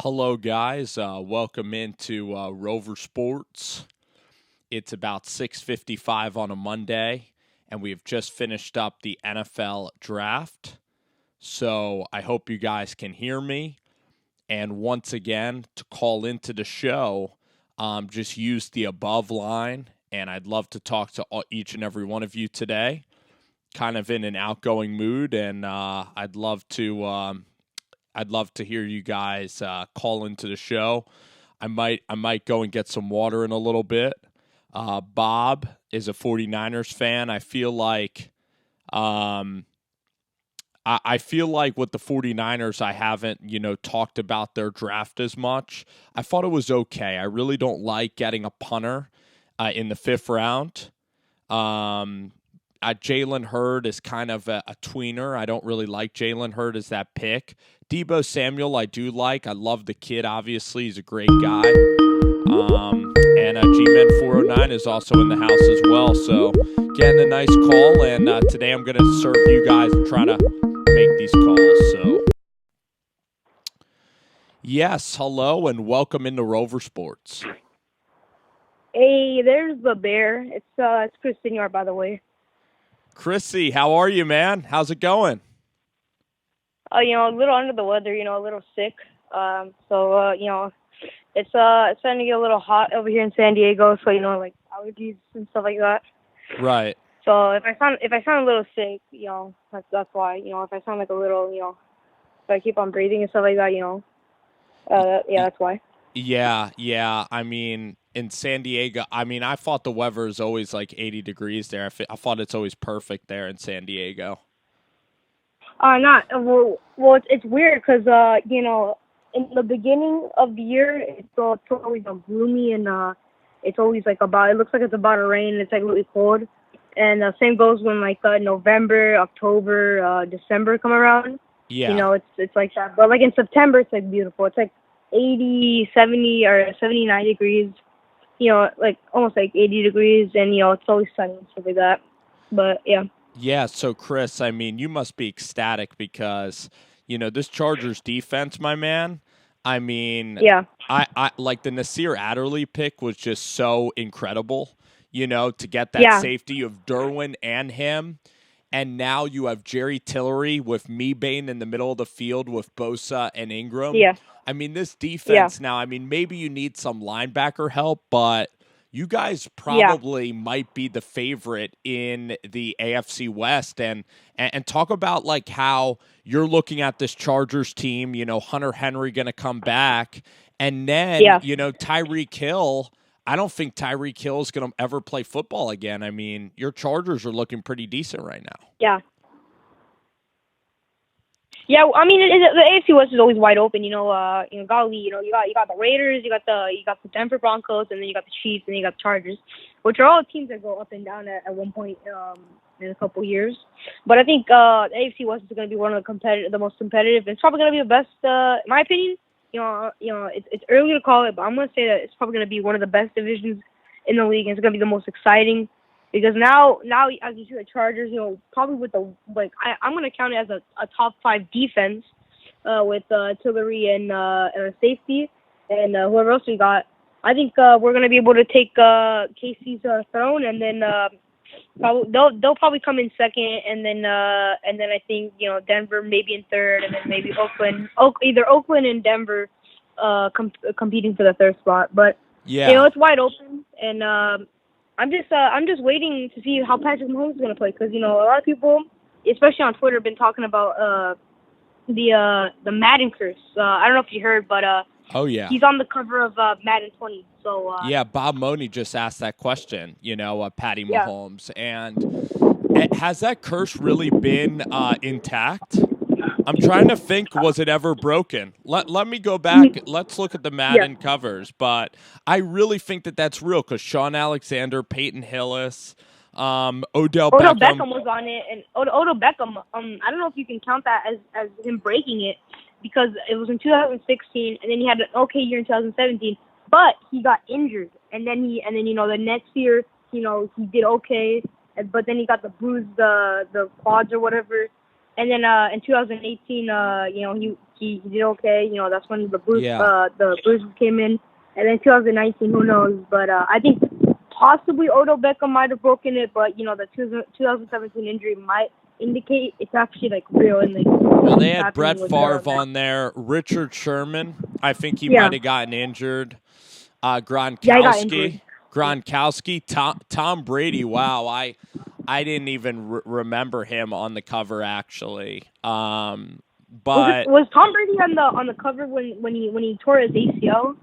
Hello, guys. Welcome into Rover Sports. It's about 6:55 on a Monday, and we have just finished up the NFL draft. So I hope you guys can hear me. And once again, to call into the show, just use the above line, and I'd love to talk to each and every one of you today. Kind of in an outgoing mood, and I'd love to hear you guys call into the show. I might go and get some water in a little bit. Bob is a 49ers fan. I feel like I feel like with the 49ers, I haven't, talked about their draft as much. I thought it was okay. I really don't like getting a punter in the fifth round. Jalen Hurd is kind of a tweener. I don't really like Jalen Hurd as that pick. Deebo Samuel, I do like. I love the kid, obviously. He's a great guy. And G-Men409 is also in the house as well. So getting a nice call. And today I'm going to serve you guys and try to make these calls. So, yes, hello and welcome into Rover Sports. Hey, there's the bear. It's Chris Senior, by the way. Chrissy, how are you, man? How's it going? A little under the weather, a little sick. It's starting to get a little hot over here in San Diego, so like allergies and stuff like that. Right. So if I sound a little sick, that's why. If I sound like a little, if I keep on breathing and stuff like that, that's why. Yeah. I mean, in San Diego, I thought the weather is always like 80 degrees there. I thought it's always perfect there in San Diego. It's weird because in the beginning of the year it's always gloomy and it's always it looks like it's about to rain. It's like really cold, and same goes when November, October, December come around. Yeah. It's like that. But in September it's beautiful. It's 80, 70, or 79 degrees. Almost 80 degrees, and it's always sunny and stuff like that. But yeah. Yeah, so Chris, you must be ecstatic because, this Chargers defense, my man, Yeah. I like the Nasir Adderley pick was just so incredible, to get that safety. You have Derwin and him, and now you have Jerry Tillery with Mebane in the middle of the field with Bosa and Ingram. Yeah. This defense now, maybe you need some linebacker help, but you guys probably might be the favorite in the AFC West. And talk about how you're looking at this Chargers team, Hunter Henry going to come back. And then, Tyreek Hill, I don't think Tyreek Hill is going to ever play football again. Your Chargers are looking pretty decent right now. Yeah. Yeah, the AFC West is always wide open. Golly, you got the Raiders, you got the Denver Broncos, and then you got the Chiefs, and then you got the Chargers, which are all teams that go up and down at one point in a couple years. But I think the AFC West is going to be one of the most competitive. It's probably going to be the best, in my opinion. It's early to call it, but I'm going to say that it's probably going to be one of the best divisions in the league, and it's going to be the most exciting. Because now, as you see the Chargers, probably with I'm going to count it as a top 5 defense with Tillery and a safety and whoever else we got. I think we're going to be able to take Casey's throne, and then they'll probably come in second, and then I think Denver maybe in third, and then maybe either Oakland and Denver competing for the third spot. But it's wide open, and I'm just waiting to see how Patrick Mahomes is going to play, because a lot of people, especially on Twitter, have been talking about the Madden curse. I don't know if you heard, but he's on the cover of Madden 20. So Bob Money just asked that question. Patty Mahomes, and has that curse really been intact? I'm trying to think, was it ever broken? Let me go back. Let's look at the Madden covers. But I really think that that's real, because Sean Alexander, Peyton Hillis, Odell Beckham was on it. And Odell Beckham, I don't know if you can count that as him breaking it, because it was in 2016, and then he had an okay year in 2017, but he got injured. And then the next year, he did okay, but then he got the bruise, the quads or whatever. And then in 2018, he did okay. That's when Yeah. the bruises came in. And then 2019, who knows? But I think possibly Odell Beckham might have broken it, but the 2017 injury might indicate it's actually like real and like Well, they had happening Brett with Favre on there. Richard Sherman, I think he yeah. might have gotten injured. Yeah, he got injured. Gronkowski, Tom Brady. Wow, I didn't even remember him on the cover actually. But Was Tom Brady on the cover when he tore his ACL?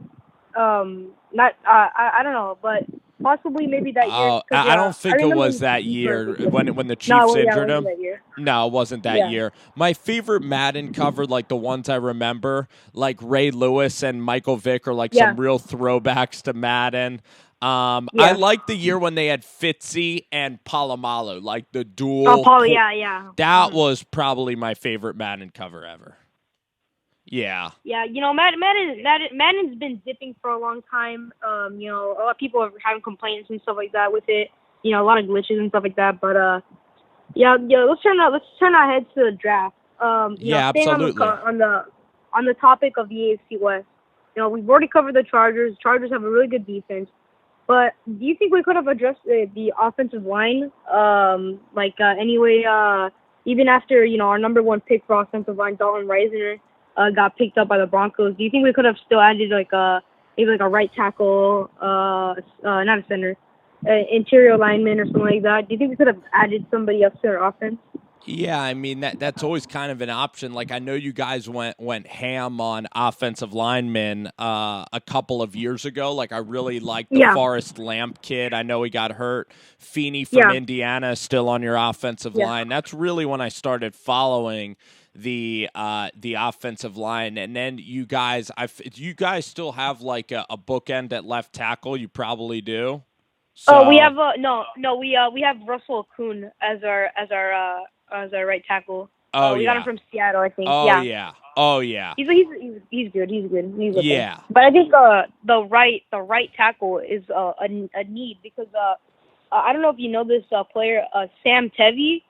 Not I don't know, but possibly maybe that year. I don't I think it remember was that he year tore his ACL. when the No, Chiefs well, yeah, it injured wasn't him. that year. No, it wasn't that Yeah. year. My favorite Madden cover, like the ones I remember, like Ray Lewis and Michael Vick, are like Yeah. some real throwbacks to Madden. I Yeah. like the year when they had Fitzy and Palomalu, like the dual. Oh, Paul, yeah. That was probably my favorite Madden cover ever. Yeah. Yeah, Madden's been dipping for a long time. A lot of people are having complaints and stuff like that with it. A lot of glitches and stuff like that. But yeah. Let's turn our heads to the draft. Yeah, Staying absolutely. on the topic of the AFC West. We've already covered the Chargers. Chargers have a really good defense. But do you think we could have addressed the offensive line? Anyway, even after our number one pick for offensive line, Dalton Reisner, got picked up by the Broncos. Do you think we could have still added maybe a right tackle, not a center, interior lineman or something like that? Do you think we could have added somebody else to our offense? Yeah, I mean that's always kind of an option. Like I know you guys went ham on offensive linemen a couple of years ago. Like I really liked the Forrest Lamp kid. I know he got hurt. Feeney from Indiana is still on your offensive line. That's really when I started following the offensive line. And then you guys still have like a bookend at left tackle? You probably do. So, we have we have Russell Kuhn as our right tackle. We got him from Seattle, I think. Oh yeah. He's good. He's good. Yeah. But I think the right tackle is a need because I don't know if you know this player Sam Tevi.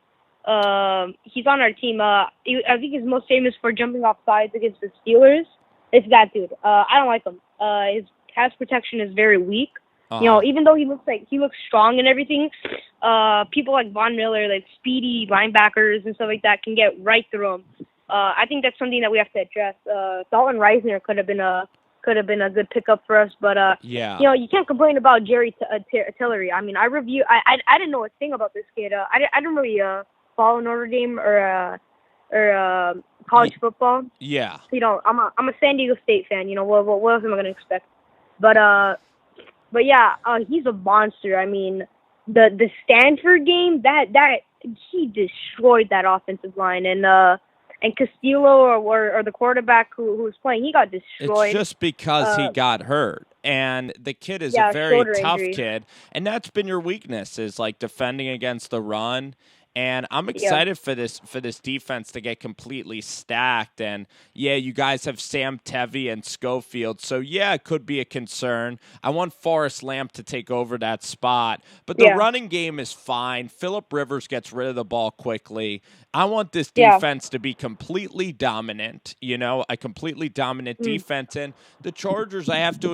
He's on our team. I think he's most famous for jumping off sides against the Steelers. It's that dude. I don't like him. His pass protection is very weak. Even though he looks strong and everything, people like Von Miller, like speedy linebackers and stuff like that, can get right through him. I think that's something that we have to address. Dalton Reisner could have been a good pickup for us, but you can't complain about Jerry Tillery. I mean, I didn't know a thing about this kid. I didn't really follow Notre Dame or college football. Yeah. I'm a San Diego State fan. What else am I gonna expect? But yeah, he's a monster. I mean, the Stanford game that he destroyed that offensive line, and Castillo or the quarterback who was playing, he got destroyed. It's just because he got hurt. And the kid is a very tough kid. And that's been your weakness, is like defending against the run. And I'm excited for this defense to get completely stacked. And, you guys have Sam Tevi and Schofield. So, it could be a concern. I want Forrest Lamp to take over that spot. But the running game is fine. Phillip Rivers gets rid of the ball quickly. I want this defense to be completely dominant, a completely dominant defense. And the Chargers,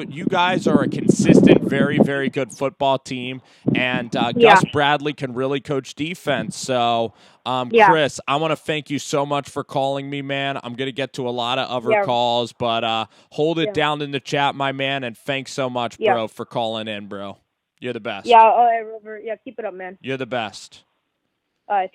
you guys are a consistent, very, very good football team. And Gus Bradley can really coach defense. So, Chris, I want to thank you so much for calling me, man. I'm going to get to a lot of other calls, but hold it down in the chat, my man. And thanks so much, bro, for calling in, bro. You're the best. Yeah, all right, Robert. Yeah, keep it up, man. You're the best.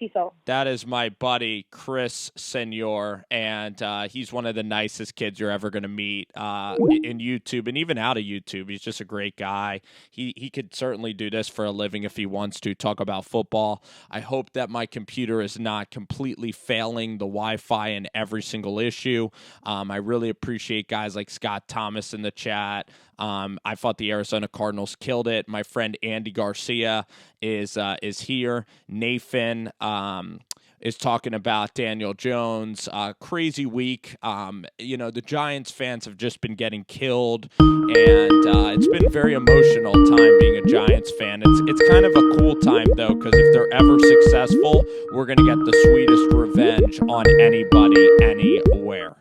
Peace out. That is my buddy, Chris Senor, and he's one of the nicest kids you're ever going to meet in YouTube and even out of YouTube. He's just a great guy. He could certainly do this for a living if he wants to, talk about football. I hope that my computer is not completely failing the Wi-Fi in every single issue. I really appreciate guys like Scott Thomas in the chat. I thought the Arizona Cardinals killed it. My friend Andy Garcia is here. Nathan, is talking about Daniel Jones. Crazy week. The Giants fans have just been getting killed, and it's been a very emotional time being a Giants fan. It's kind of a cool time, though, because if they're ever successful, we're going to get the sweetest revenge on anybody, anywhere.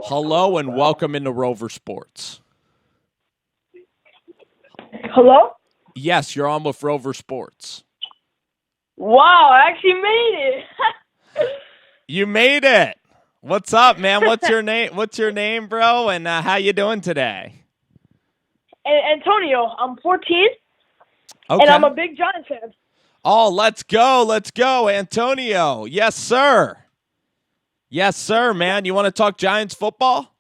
Hello, and welcome into Rover Sports. Hello? Yes, you're on with Rover Sports. Wow, I actually made it. You made it. What's up, man? What's your name? What's your name, bro? And how you doing today? Antonio, I'm 14, Okay. and I'm a big Giants fan. Oh, let's go, Antonio. Yes, sir. Yes, sir, man. You want to talk Giants football?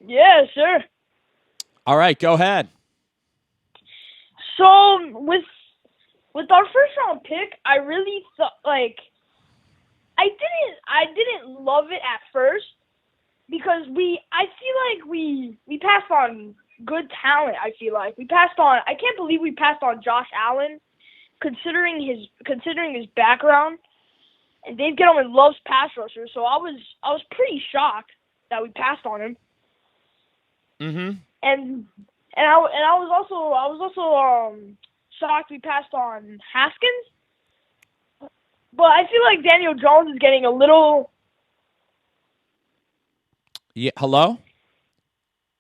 Yeah, sure. All right, go ahead. So with our first round pick, I really thought I didn't love it at first because I feel like we passed on good talent. I can't believe we passed on Josh Allen, considering his background. And Dave Gettleman loves pass rushers, so I was pretty shocked that we passed on him. Mm-hmm. And I was also shocked we passed on Haskins. But I feel like Daniel Jones is getting a little. Yeah. Hello.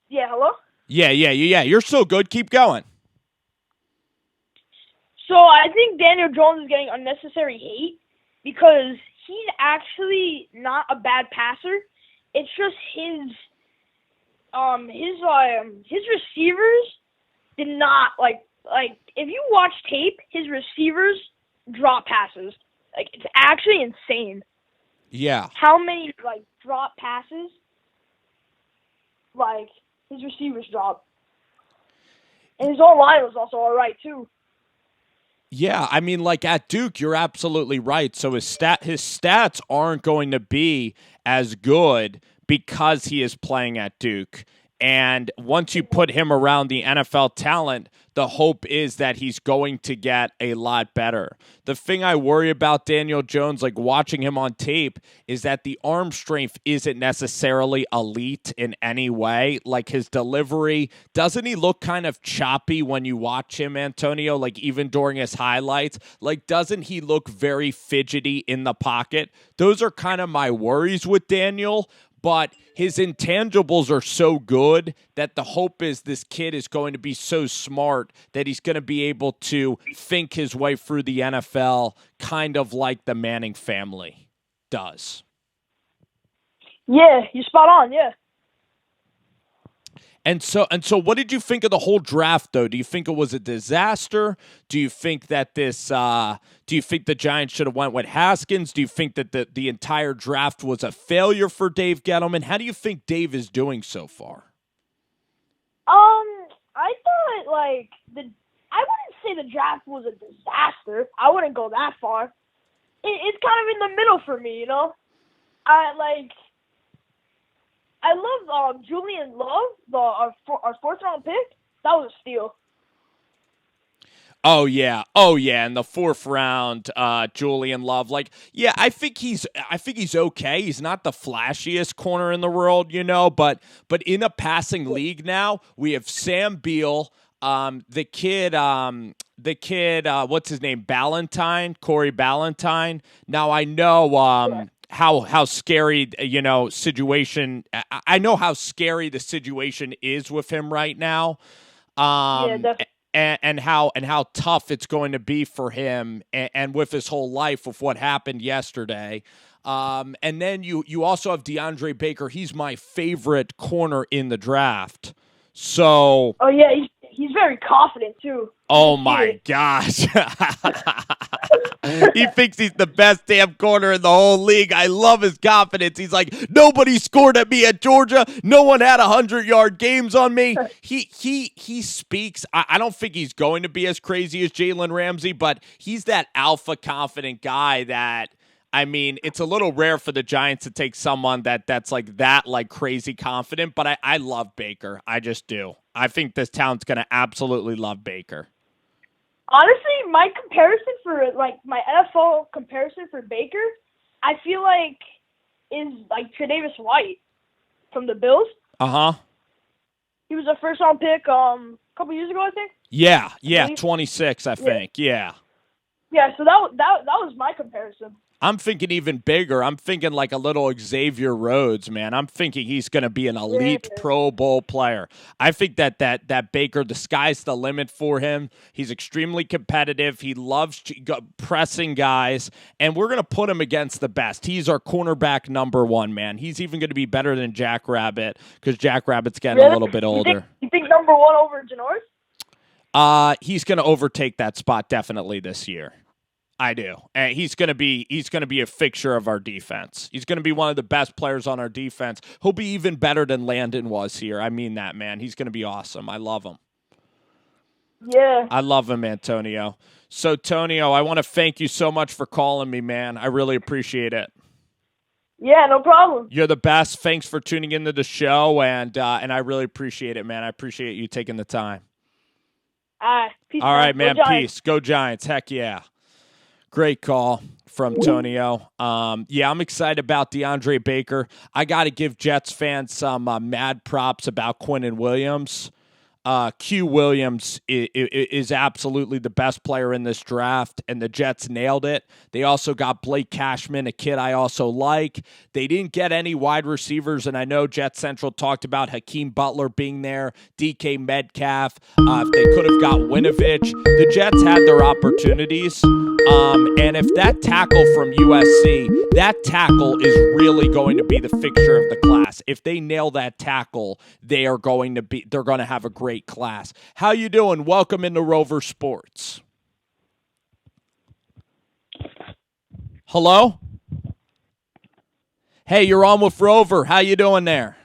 Yeah. Hello. Yeah. You're so good. Keep going. So I think Daniel Jones is getting unnecessary hate because he's actually not a bad passer. It's just his receivers did not like if you watch tape, his receivers drop passes. Like, it's actually insane. Yeah. How many drop passes his receivers drop. And his own line was also all right too. Yeah, I mean, at Duke, you're absolutely right. So his stats aren't going to be as good because he is playing at Duke. And once you put him around the NFL talent, the hope is that he's going to get a lot better. The thing I worry about Daniel Jones, watching him on tape, is that the arm strength isn't necessarily elite in any way. His delivery, doesn't he look kind of choppy when you watch him, Antonio? Even during his highlights, doesn't he look very fidgety in the pocket? Those are kind of my worries with Daniel. But his intangibles are so good that the hope is this kid is going to be so smart that he's going to be able to think his way through the NFL, kind of like the Manning family does. Yeah, you're spot on, yeah. And so, what did you think of the whole draft, though? Do you think it was a disaster? Do you think that do you think the Giants should have went with Haskins? Do you think that the entire draft was a failure for Dave Gettleman? How do you think Dave is doing so far? I thought I wouldn't say the draft was a disaster. I wouldn't go that far. It's kind of in the middle for me, you know. I love Julian Love, our fourth round pick. That was a steal. Oh yeah, in the fourth round, Julian Love. I think he's okay. He's not the flashiest corner in the world, but in a passing league now, we have Sam Beal, the kid, what's his name, Corey Ballantyne. Now I know, how scary, situation. I know how scary the situation is with him right now. Yeah, definitely. And how tough it's going to be for him and with his whole life with what happened yesterday. And then you also have DeAndre Baker. He's my favorite corner in the draft. So. Oh yeah, he's very confident too. Oh my gosh. He thinks he's the best damn corner in the whole league. I love his confidence. He's like, nobody scored at me at Georgia. No one had 100-yard games on me. He speaks. I don't think he's going to be as crazy as Jalen Ramsey, but he's that alpha confident guy that, I mean, it's a little rare for the Giants to take someone that's crazy confident, but I love Baker. I just do. I think this town's going to absolutely love Baker. Honestly, my comparison for my NFL comparison for Baker, I feel like is like Tre'Davious White from the Bills. He was a first round pick a couple years ago, I think. Yeah, 26, I think. Yeah. Yeah, so that was my comparison. I'm thinking even bigger. I'm thinking like a little Xavier Rhodes, man. I'm thinking he's going to be an elite Pro Bowl player. I think that Baker, the sky's the limit for him. He's extremely competitive. He loves pressing guys, and we're going to put him against the best. He's our cornerback number one, man. He's even going to be better than Jack Rabbit because Jack Rabbit's getting a little bit older. You think number one over Janoris? He's going to overtake that spot definitely this year. I do. And he's going to be a fixture of our defense. He's going to be one of the best players on our defense. He'll be even better than Landon was here. I mean that, man. He's going to be awesome. I love him. Yeah. I love him, Antonio. So, Tonio, I want to thank you so much for calling me, man. I really appreciate it. Yeah, no problem. You're the best. Thanks for tuning into the show, and I really appreciate it, man. I appreciate you taking the time. Peace. All right, man. Peace. Go Giants. Heck yeah. Great call from Tonio. Yeah, I'm excited about DeAndre Baker. I got to give Jets fans some mad props about Quinnen Williams. Q Williams is absolutely the best player in this draft, and the Jets nailed it. They also got Blake Cashman, a kid I also like. They didn't get any wide receivers, and I know Jet Central talked about Hakeem Butler being there, DK Metcalf. If they could have got Winovich, the Jets had their opportunities. And if that tackle from USC, that tackle is really going to be the fixture of the class. If they nail that tackle, they're going to have a great class. How you doing? Welcome into Rover Sports. Hello? Hey, you're on with Rover. How you doing there?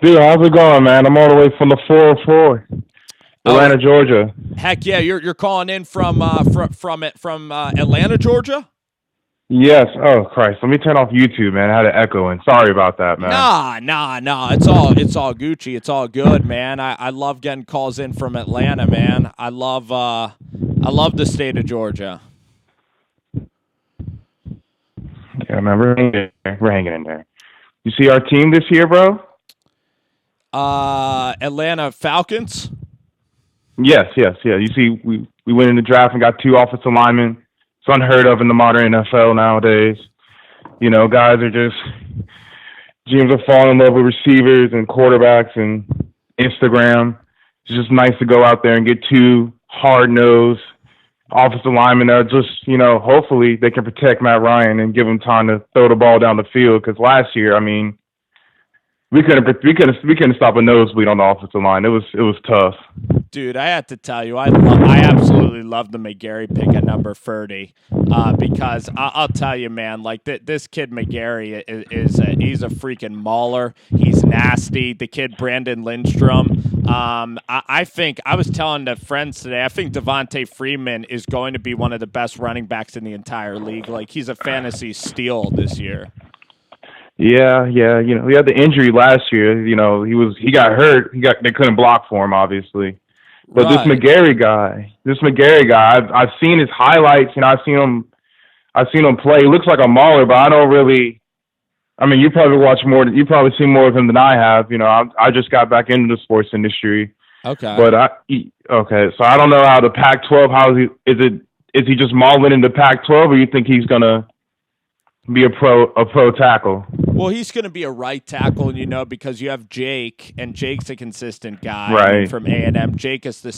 Dude, how's it going, man? I'm all the way from the 404, Atlanta, Georgia. Heck yeah, you're calling in from Atlanta, Georgia? Yes. Oh Christ, let me turn off YouTube, man. I had an echo in. Sorry about that, man. Nah. It's all Gucci. It's all good, man. I love getting calls in from Atlanta, man. I love the state of Georgia. Yeah, man, we're hanging in there. You see our team this year, bro? Atlanta Falcons. Yes. Yeah. You see, we went in the draft and got 2 offensive linemen. It's unheard of in the modern NFL nowadays. You know, guys are just GMs are falling in love with receivers and quarterbacks and Instagram. It's just nice to go out there and get 2 hard-nosed offensive linemen that are just, you know, hopefully they can protect Matt Ryan and give him time to throw the ball down the field. Because last year, I mean, we couldn't stop a nosebleed on the offensive line. It was tough. Dude, I have to tell you, I absolutely love the McGarry pick at number 30 because I'll tell you, man, like this kid McGarry he's a freaking mauler. He's nasty. The kid Brandon Lindstrom. I think I was telling the friends today, I think Devontae Freeman is going to be one of the best running backs in the entire league. Like he's a fantasy steal this year. Yeah. You know, he had the injury last year. You know, he got hurt. They couldn't block for him, obviously. But right. This McGarry guy, I've seen his highlights. You know, I've seen him play. He looks like a mauler, but I don't really. I mean, you probably seen more of him than I have. You know, I just got back into the sports industry. Okay. But so I don't know how the Pac-12. Is he just mauling in the Pac-12, or you think he's gonna be a pro tackle? Well, he's going to be a right tackle, you know, because you have Jake, and Jake's a consistent guy right. From A&M. Jake is the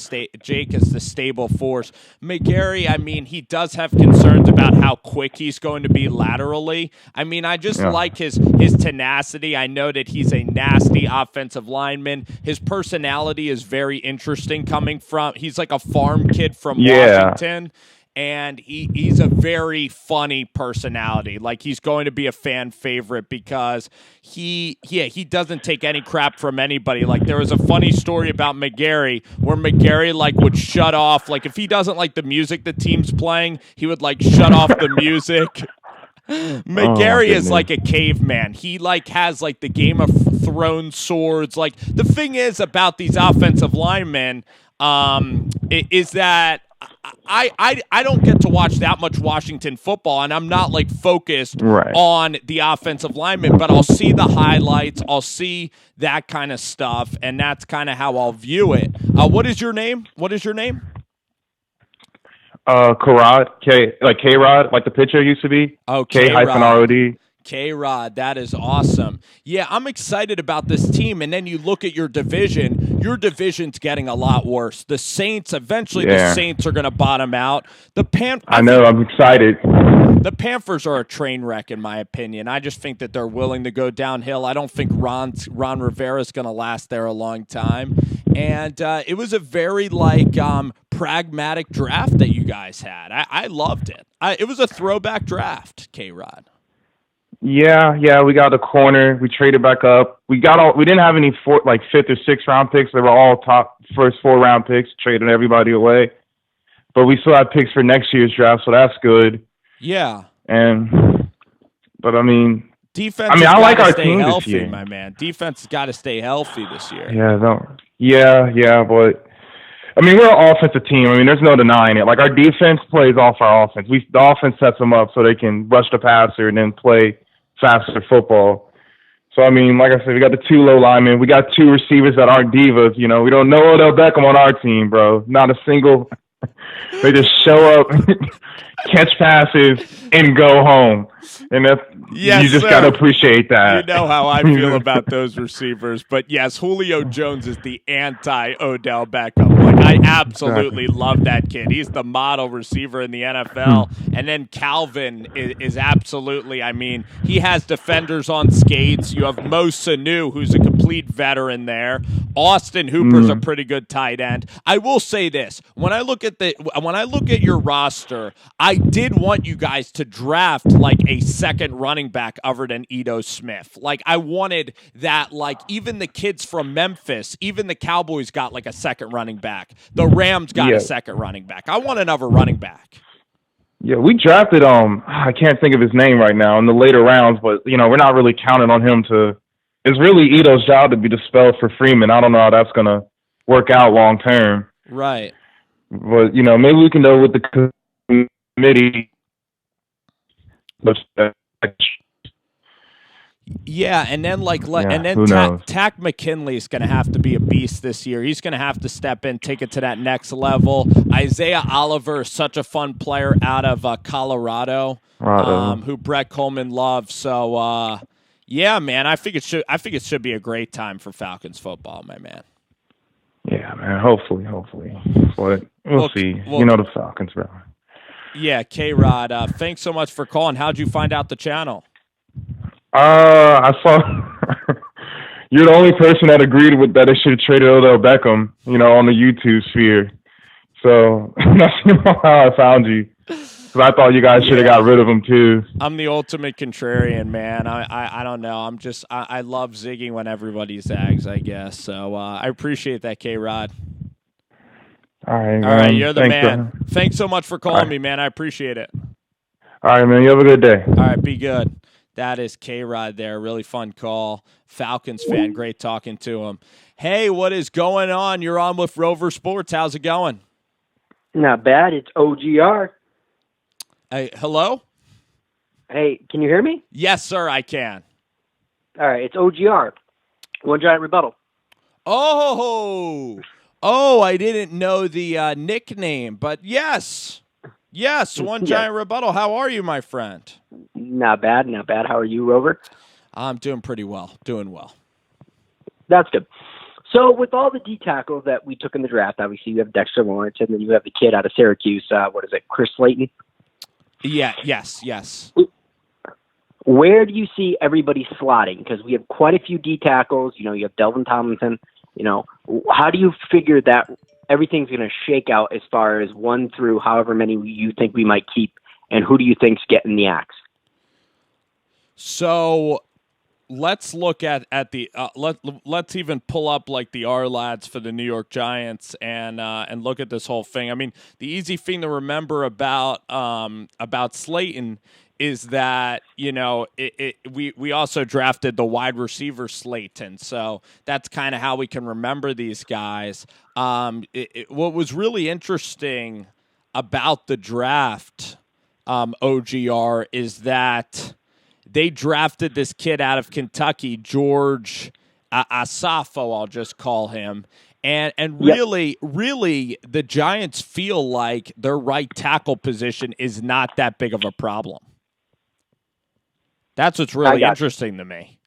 stable force. McGarry, I mean, he does have concerns about how quick he's going to be laterally. I mean, I just like his tenacity. I know that he's a nasty offensive lineman. His personality is very interesting he's like a farm kid from Washington. And he's a very funny personality. Like he's going to be a fan favorite because he doesn't take any crap from anybody. Like there was a funny story about McGarry where McGarry like would shut off. Like if he doesn't like the music the team's playing, he would like shut off the music. McGarry is like a caveman. He like has like the Game of Thrones swords. Like the thing is about these offensive linemen is that I don't get to watch that much Washington football, and I'm not like focused on the offensive linemen, but I'll see the highlights, I'll see that kind of stuff, and that's kind of how I'll view it. What is your name? K-Rod, K-Rod, like the pitcher used to be. Oh, K-ROD. K-Rod, that is awesome. Yeah, I'm excited about this team. And then you look at your division. Your division's getting a lot worse. The Saints, eventually the Saints are going to bottom out. I know, I'm excited. The Panthers are a train wreck, in my opinion. I just think that they're willing to go downhill. I don't think Ron Rivera is going to last there a long time. And it was a very, pragmatic draft that you guys had. I loved it. It was a throwback draft, K-Rod. Yeah, we got a corner. We traded back up. We didn't have any fifth or sixth round picks. They were all top first 4 round picks. Traded everybody away, but we still have picks for next year's draft, so that's good. Yeah. But I mean, defense. I like our stay team healthy, this year, my man. Defense has got to stay healthy this year. Yeah, but I mean, we're an offensive team. I mean, there's no denying it. Like, our defense plays off our offense. The offense sets them up so they can rush the passer and then play faster football. So, I mean, like I said, we got the 2 low linemen. We got 2 receivers that aren't divas. You know, we don't know Odell Beckham on our team, bro. Not a single. They just show up, catch passes, and go home. And you just got to appreciate that. You know how I feel about those receivers. But, yes, Julio Jones is the anti-Odell Beckham. Like, I absolutely love that kid. He's the model receiver in the NFL. And then Calvin is absolutely, I mean, he has defenders on skates. You have Mo Sanu, who's a complete veteran there. Austin Hooper's a pretty good tight end. I will say this. When I look at your roster, I did want you guys to draft like a second running back other than Ito Smith. Like, I wanted that, like, even the kids from Memphis, even the Cowboys got like a second running back. The Rams got a second running back. I want another running back. Yeah, we drafted I can't think of his name right now in the later rounds, but you know, we're not really counting on him to. It's really Ito's job to be the spell for Freeman. I don't know how that's gonna work out long term. Right. But you know, maybe we can go with the committee. Yeah, and then Tack McKinley is going to have to be a beast this year. He's going to have to step in, take it to that next level. Isaiah Oliver is such a fun player out of Colorado, who Brett Coleman loves. So, yeah, man, I think it should be a great time for Falcons football, my man. Yeah, man. Hopefully, but we'll see. You know the Falcons, bro. Yeah, K-Rod. Thanks so much for calling. How'd you find out the channel? I saw you're the only person that agreed with that they should have traded Odell Beckham, you know, on the YouTube sphere. So that's how I found you. Because I thought you guys should have got rid of him too. I'm the ultimate contrarian, man. I don't know. I love zigging when everybody zags, I guess. So I appreciate that, K-Rod. All right, man. All right, you're the man. Man. Thanks so much for calling me, man. I appreciate it. All right, man. You have a good day. All right, be good. That is K-Rod there. Really fun call. Falcons fan. Great talking to him. Hey, what is going on? You're on with Rover Sports. How's it going? Not bad. It's OGR. Hey, hello? Hey, can you hear me? Yes, sir, I can. All right, it's OGR. One Giant Rebuttal. Oh, I didn't know the nickname, but yes. Yes, One Giant Rebuttal. How are you, my friend? Not bad. How are you, Rover? I'm doing pretty well. Doing well. That's good. So with all the D tackles that we took in the draft, obviously you have Dexter Lawrence, and then you have the kid out of Syracuse. What is it, Chris Slayton? Yeah, yes. Where do you see everybody slotting? Because we have quite a few D tackles. You know, you have Delvin Tomlinson. You know, how do you figure that everything's going to shake out as far as 1 through however many you think we might keep, and who do you think's getting the axe? So let's look at the let's even pull up like the R lads for the New York Giants and look at this whole thing. I mean, the easy thing to remember about Slayton is that, you know, we also drafted the wide receiver Slayton, so that's kind of how we can remember these guys. What was really interesting about the draft, OGR, is that they drafted this kid out of Kentucky, George Asafo, I'll just call him. And really, the Giants feel like their right tackle position is not that big of a problem. That's what's really interesting to me.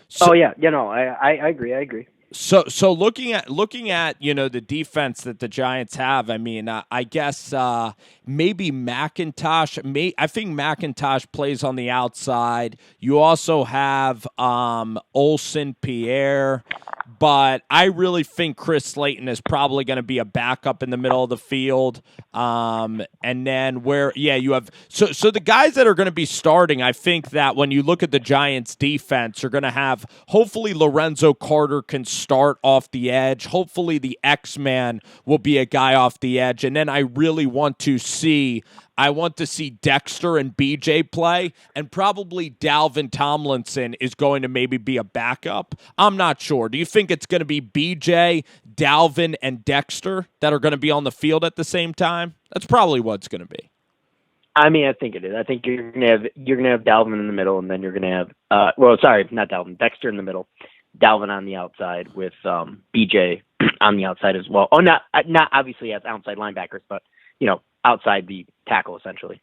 So, I agree. So looking at the defense that the Giants have, I mean, I guess maybe McIntosh. I think McIntosh plays on the outside. You also have Olsen, Pierre, but I really think Chris Slayton is probably going to be a backup in the middle of the field. And then you have so the guys that are going to be starting, I think that when you look at the Giants defense, you're going to have hopefully Lorenzo Carter can start off the edge. Hopefully the X-Man will be a guy off the edge. And then I really want to see Dexter and BJ play, and probably Dalvin Tomlinson is going to maybe be a backup. I'm not sure. Do you think it's going to be BJ, Dalvin, and Dexter that are going to be on the field at the same time? That's probably what it's going to be. I mean, I think it is. I think you're gonna have Dalvin in the middle, and then you're gonna have not Dalvin, Dexter in the middle, Dalvin on the outside with BJ on the outside as well. Oh, not obviously as outside linebackers, but outside the tackle essentially.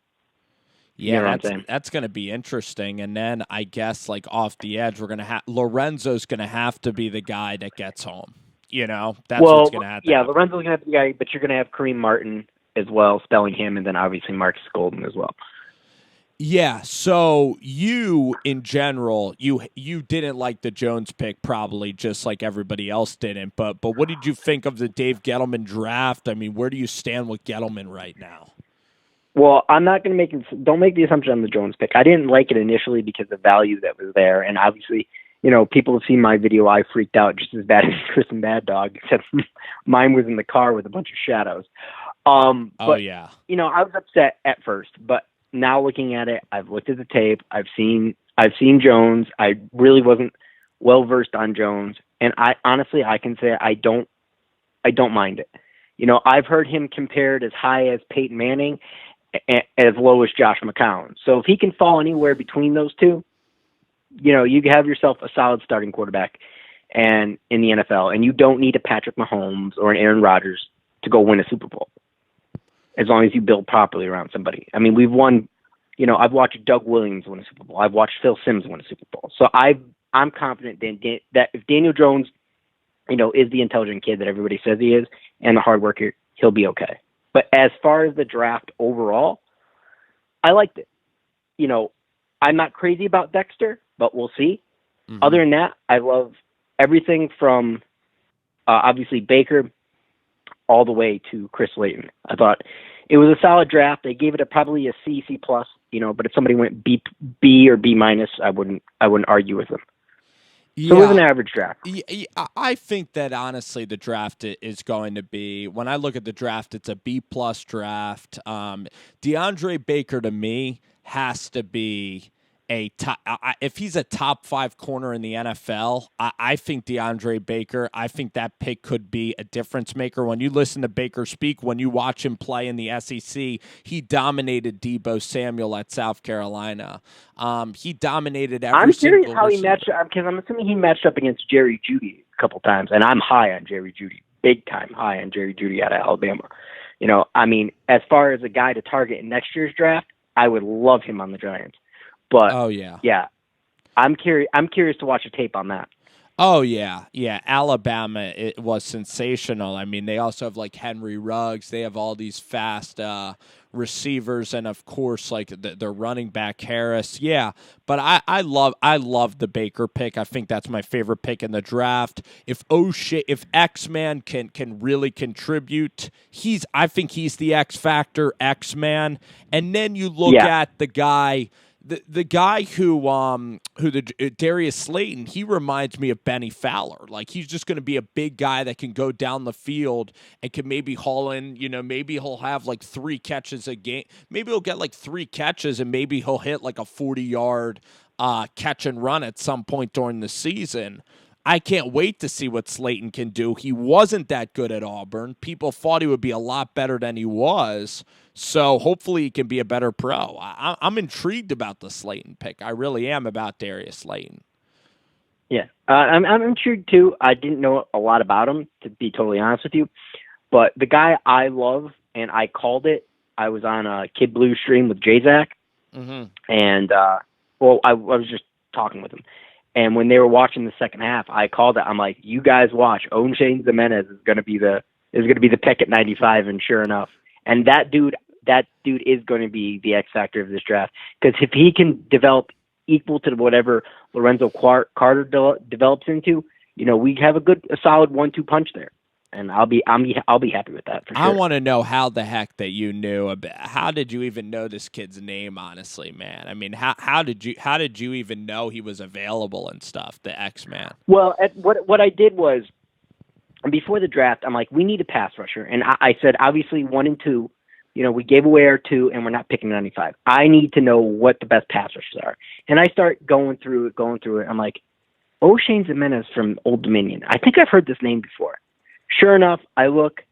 Yeah, that's going to be interesting. And then I guess like off the edge, we're going to have Lorenzo's going to have to be the guy that gets home. That's what's going to happen. Yeah, Lorenzo's going to have to be the guy, but you're going to have Kareem Martin as well, spelling him, and then obviously Marcus Golden as well. Yeah, so you, in general, you didn't like the Jones pick, probably just like everybody else didn't, but what did you think of the Dave Gettleman draft? I mean, where do you stand with Gettleman right now? Well, I'm not going to don't make the assumption on the Jones pick. I didn't like it initially because of the value that was there, and obviously, people have seen my video. I freaked out just as bad as Chris and Bad Dog, except mine was in the car with a bunch of shadows. I was upset at first, but now looking at it, I've looked at the tape. I've seen Jones. I really wasn't well versed on Jones, and I can say I don't mind it. I've heard him compared as high as Peyton Manning, as low as Josh McCown. So if he can fall anywhere between those two, you have yourself a solid starting quarterback, and in the NFL, and you don't need a Patrick Mahomes or an Aaron Rodgers to go win a Super Bowl. As long as you build properly around somebody. I mean, we've won, I've watched Doug Williams win a Super Bowl. I've watched Phil Simms win a Super Bowl. So I'm confident that if Daniel Jones, is the intelligent kid that everybody says he is and the hard worker, he'll be okay. But as far as the draft overall, I liked it. I'm not crazy about Dexter, but we'll see. Mm-hmm. Other than that, I love everything from obviously Baker all the way to Chris Slayton. I thought it was a solid draft. They gave it probably a C+, but if somebody went B or B-, I wouldn't argue with them. Yeah. So it was an average draft. Yeah, I think that honestly the draft is going to be, when I look at the draft, it's a B+ draft. DeAndre Baker to me has to be a top, if he's a top 5 corner in the NFL, I think DeAndre Baker, I think that pick could be a difference maker. When you listen to Baker speak, when you watch him play in the SEC, he dominated Deebo Samuel at South Carolina. He dominated every I'm curious how receiver. He matched up, because I'm assuming he matched up against Jerry Jeudy a couple times, and I'm high on Jerry Jeudy, big time high on Jerry Jeudy out of Alabama. As far as a guy to target in next year's draft, I would love him on the Giants. But I'm curious to watch a tape on that. Oh yeah. Alabama, it was sensational. I mean, they also have like Henry Ruggs. They have all these fast receivers, and of course, like their running back Harris. Yeah, but I love the Baker pick. I think that's my favorite pick in the draft. If X-Man can really contribute, I think he's the X factor, X-Man. And then you look at the guy. The guy who Darius Slayton, he reminds me of Benny Fowler. Like, he's just going to be a big guy that can go down the field and can maybe haul in, maybe he'll have like 3 catches a game. Maybe he'll get like 3 catches and maybe he'll hit like a 40-yard catch and run at some point during the season. I can't wait to see what Slayton can do. He wasn't that good at Auburn. People thought he would be a lot better than he was. So hopefully he can be a better pro. I'm intrigued about the Slayton pick. I really am about Darius Slayton. Yeah, I'm intrigued too. I didn't know a lot about him, to be totally honest with you. But the guy I love, and I called it, I was on a Kid Blue stream with J-Zac, and I was just talking with him. And when they were watching the second half, I called it. I'm like, "You guys watch. O'Shane Ximenez is going to be the pick at 95." And sure enough, and that dude is going to be the X factor of this draft, because if he can develop equal to whatever Lorenzo Carter develops into, we have a solid 1-2 punch there. And I'll be happy with that for sure. I want to know how the heck that you knew about. How did you even know this kid's name? Honestly, man. I mean, how did you even know he was available and stuff? The X-Man. Well, what I did was, before the draft, I'm like, we need a pass rusher, and I said obviously 1 and 2. We gave away our 2, and we're not picking 95. I need to know what the best pass rushers are, and I start going through it. I'm like, O'Shane Ximenez from Old Dominion. I think I've heard this name before. Sure enough, I look,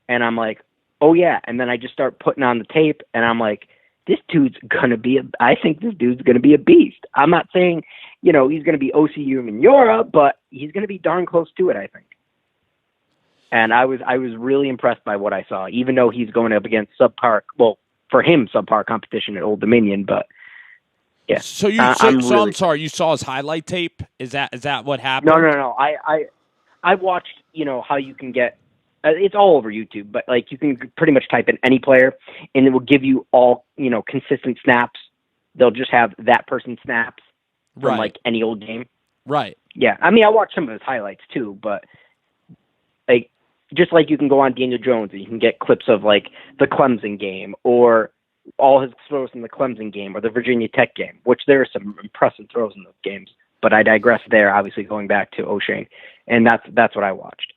and I'm like, oh, yeah. And then I just start putting on the tape, and I'm like, I think this dude's going to be a beast. I'm not saying, he's going to be OCU Minora, but he's going to be darn close to it, I think. And I was really impressed by what I saw, even though he's going up against subpar competition at Old Dominion, but yeah. So I'm sorry, you saw his highlight tape? Is that what happened? No. I watched, how you can get, it's all over YouTube, but like you can pretty much type in any player and it will give you all, consistent snaps. They'll just have that person's snaps from like any old game. Right. Yeah. I mean, I watched some of his highlights too, but like, just like you can go on Daniel Jones and you can get clips of like the Clemson game or all his throws in the Clemson game or the Virginia Tech game, which there are some impressive throws in those games. But I digress there, obviously going back to O'Shane, and that's what I watched.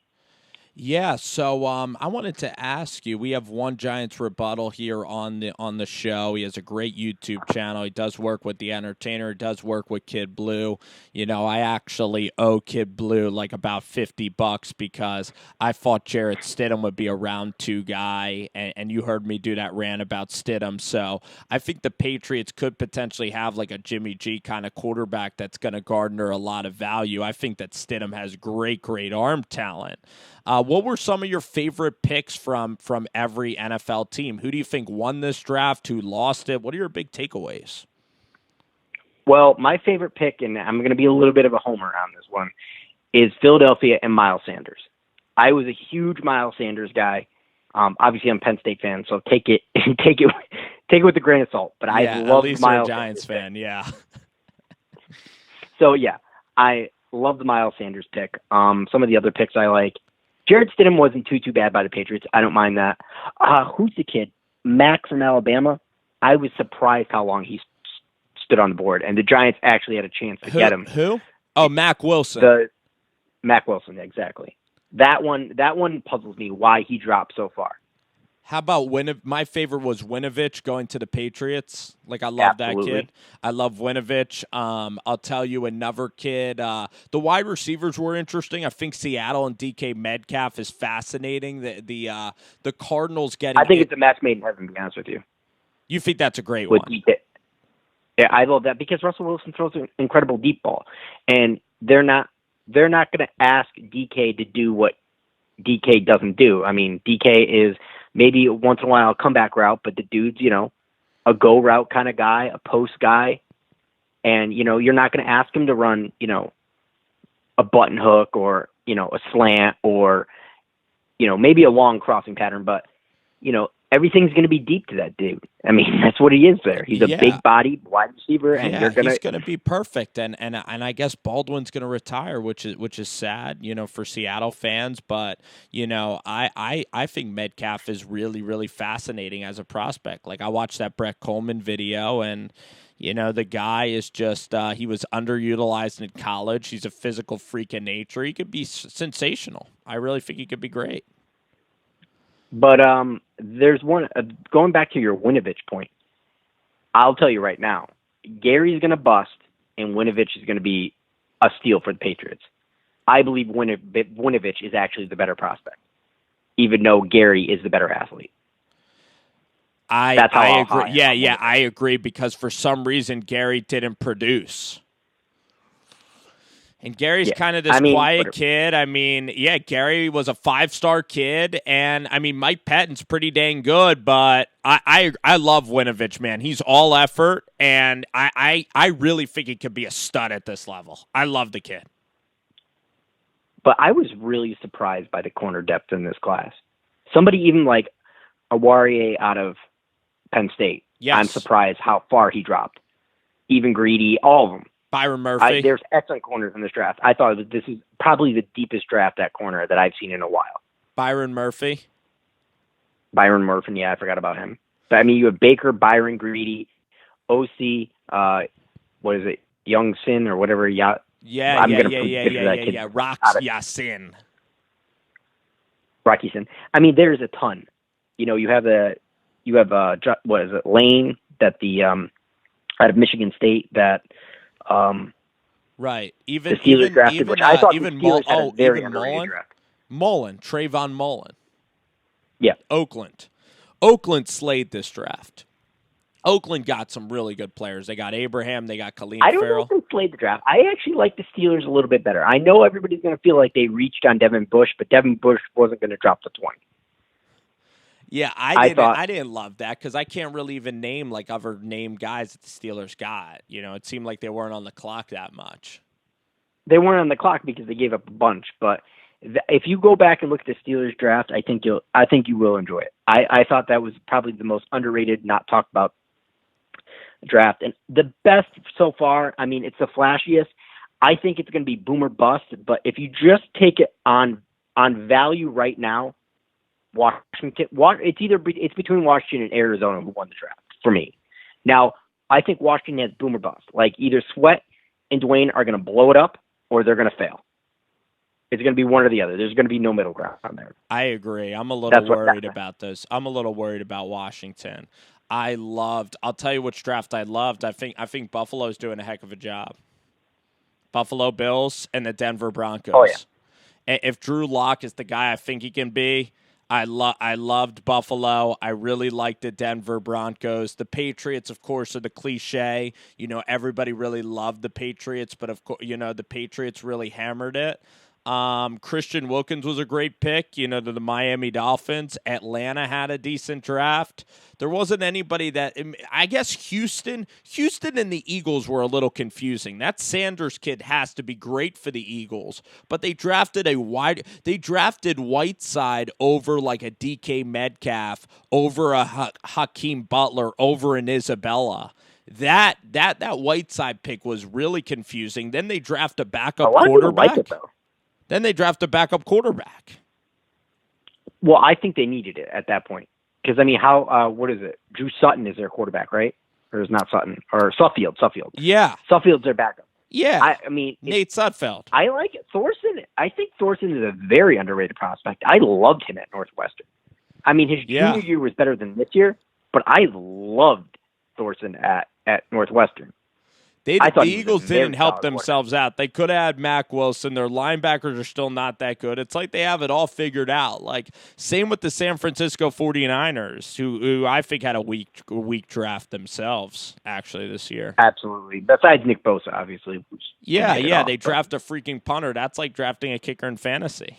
Yeah, so I wanted to ask you, we have one Giants rebuttal here on the show. He has a great YouTube channel. He does work with The Entertainer. He does work with Kid Blue. I actually owe Kid Blue like about $50 because I thought Jarrett Stidham would be a round 2 guy, and you heard me do that rant about Stidham. So I think the Patriots could potentially have like a Jimmy G kind of quarterback that's going to garner a lot of value. I think that Stidham has great arm talent. What were some of your favorite picks from every NFL team? Who do you think won this draft? Who lost it? What are your big takeaways? Well, my favorite pick, and I'm going to be a little bit of a homer on this one, is Philadelphia and Miles Sanders. I was a huge Miles Sanders guy. Obviously, I'm a Penn State fan, so take it with a grain of salt. But I love Miles. You're a Giants fan, yeah. So yeah, I love the Miles Sanders pick. Some of the other picks I like. Jarrett Stidham wasn't too bad by the Patriots. I don't mind that. Who's the kid? Mac from Alabama. I was surprised how long he stood on the board, and the Giants actually had a chance to get him. Who? Oh, Mac Wilson. Mac Wilson, exactly. That one puzzles me why he dropped so far. How about my favorite was Winovich going to the Patriots. Like, I love that kid. I love Winovich. I'll tell you another kid. The wide receivers were interesting. I think Seattle and DK Metcalf is fascinating. The Cardinals getting. I think it's a match made in heaven, to be honest with you. You think that's a great one? DK. Yeah, I love that because Russell Wilson throws an incredible deep ball, and they're not going to ask DK to do what DK doesn't do. I mean, DK is maybe once in a while a comeback route, but the dude's, a go route kind of guy, a post guy. And, you're not going to ask him to run, a button hook or, a slant or, maybe a long crossing pattern, but, everything's going to be deep to that dude. I mean, that's what he is there. He's a big body wide receiver, and he's going to be perfect. And I guess Baldwin's going to retire, which is sad, for Seattle fans. But I think Metcalf is really, really fascinating as a prospect. Like, I watched that Brett Coleman video, and the guy is just he was underutilized in college. He's a physical freak of nature. He could be sensational. I really think he could be great. But there's one, going back to your Winovich point, I'll tell you right now, Gary's going to bust, and Winovich is going to be a steal for the Patriots. I believe Winovich is actually the better prospect, even though Gary is the better athlete. I agree. Yeah, I agree because for some reason Gary didn't produce. And Gary's kind of this quiet kid. I mean, Gary was a 5-star kid, and I mean Mike Patton's pretty dang good, but I love Winovich, man. He's all effort, and I really think he could be a stud at this level. I love the kid. But I was really surprised by the corner depth in this class. Somebody even like Awarie out of Penn State. Yes. I'm surprised how far he dropped. Even Greedy, all of them. Byron Murphy. There's excellent corners in this draft. I thought this is probably the deepest draft at corner that I've seen in a while. Byron Murphy, yeah, I forgot about him. But I mean, you have Baker, Byron, Greedy, OC, what is it, Young Sin or whatever. Yeah. Rocky Sin. I mean, there's a ton. You know, you have what is it, Lane, that the out of Michigan State that. Right. Even the Steelers drafted, which I thought even the Steelers had a very underrated draft. Trayvon Mullen. Yeah. Oakland slayed this draft. Oakland got some really good players. They got Abraham. They got Khalil Farrell. I don't know if they played the draft. I actually like the Steelers a little bit better. I know everybody's going to feel like they reached on Devin Bush, but Devin Bush wasn't going to drop to 20. Yeah, I didn't love that because I can't really even name like other name guys that the Steelers got. You know, it seemed like they weren't on the clock that much. They weren't on the clock because they gave up a bunch. But if you go back and look at the Steelers draft, I think you will enjoy it. I thought that was probably the most underrated, not talked about draft, and the best so far. I mean, it's the flashiest. I think it's going to be boom or bust. But if you just take it on value right now. Washington. It's between Washington and Arizona who won the draft for me. Now, I think Washington has boom or bust. Like either Sweat and Dwayne are going to blow it up, or they're going to fail. It's going to be one or the other. There's going to be no middle ground on there. I agree. I'm a little worried about this. I'm a little worried about Washington. I'll tell you which draft I loved. I think Buffalo's doing a heck of a job. Buffalo Bills and the Denver Broncos. Oh yeah. If Drew Lock is the guy I think he can be. I loved Buffalo. I really liked the Denver Broncos. The Patriots, of course, are the cliche. You know, everybody really loved the Patriots, but of course, you know, the Patriots really hammered it. Christian Wilkins was a great pick, you know, to the Miami Dolphins. Atlanta had a decent draft. There wasn't anybody that, I guess Houston and the Eagles were a little confusing. That Sanders kid has to be great for the Eagles, but they drafted Whiteside over like a DK Metcalf, over a Hakeem Butler, over an Isabella. That Whiteside pick was really confusing. Then they draft a backup quarterback. Like it, though. Then they draft a backup quarterback. Well, I think they needed it at that point. Because, I mean, what is it? Drew Sutton is their quarterback, right? Or is not Sutton? Or Suffield. Yeah. Suffield's their backup. Yeah. I mean. Nate Sudfeld. I like it. I think Thorson is a very underrated prospect. I loved him at Northwestern. I mean, his junior year was better than this year, but I loved Thorson at Northwestern. The Eagles didn't help themselves out. They could have had Mack Wilson. Their linebackers are still not that good. It's like they have it all figured out. Like, same with the San Francisco 49ers, who I think had a weak draft themselves, actually, this year. Absolutely. Besides Nick Bosa, obviously. They draft a freaking punter. That's like drafting a kicker in fantasy.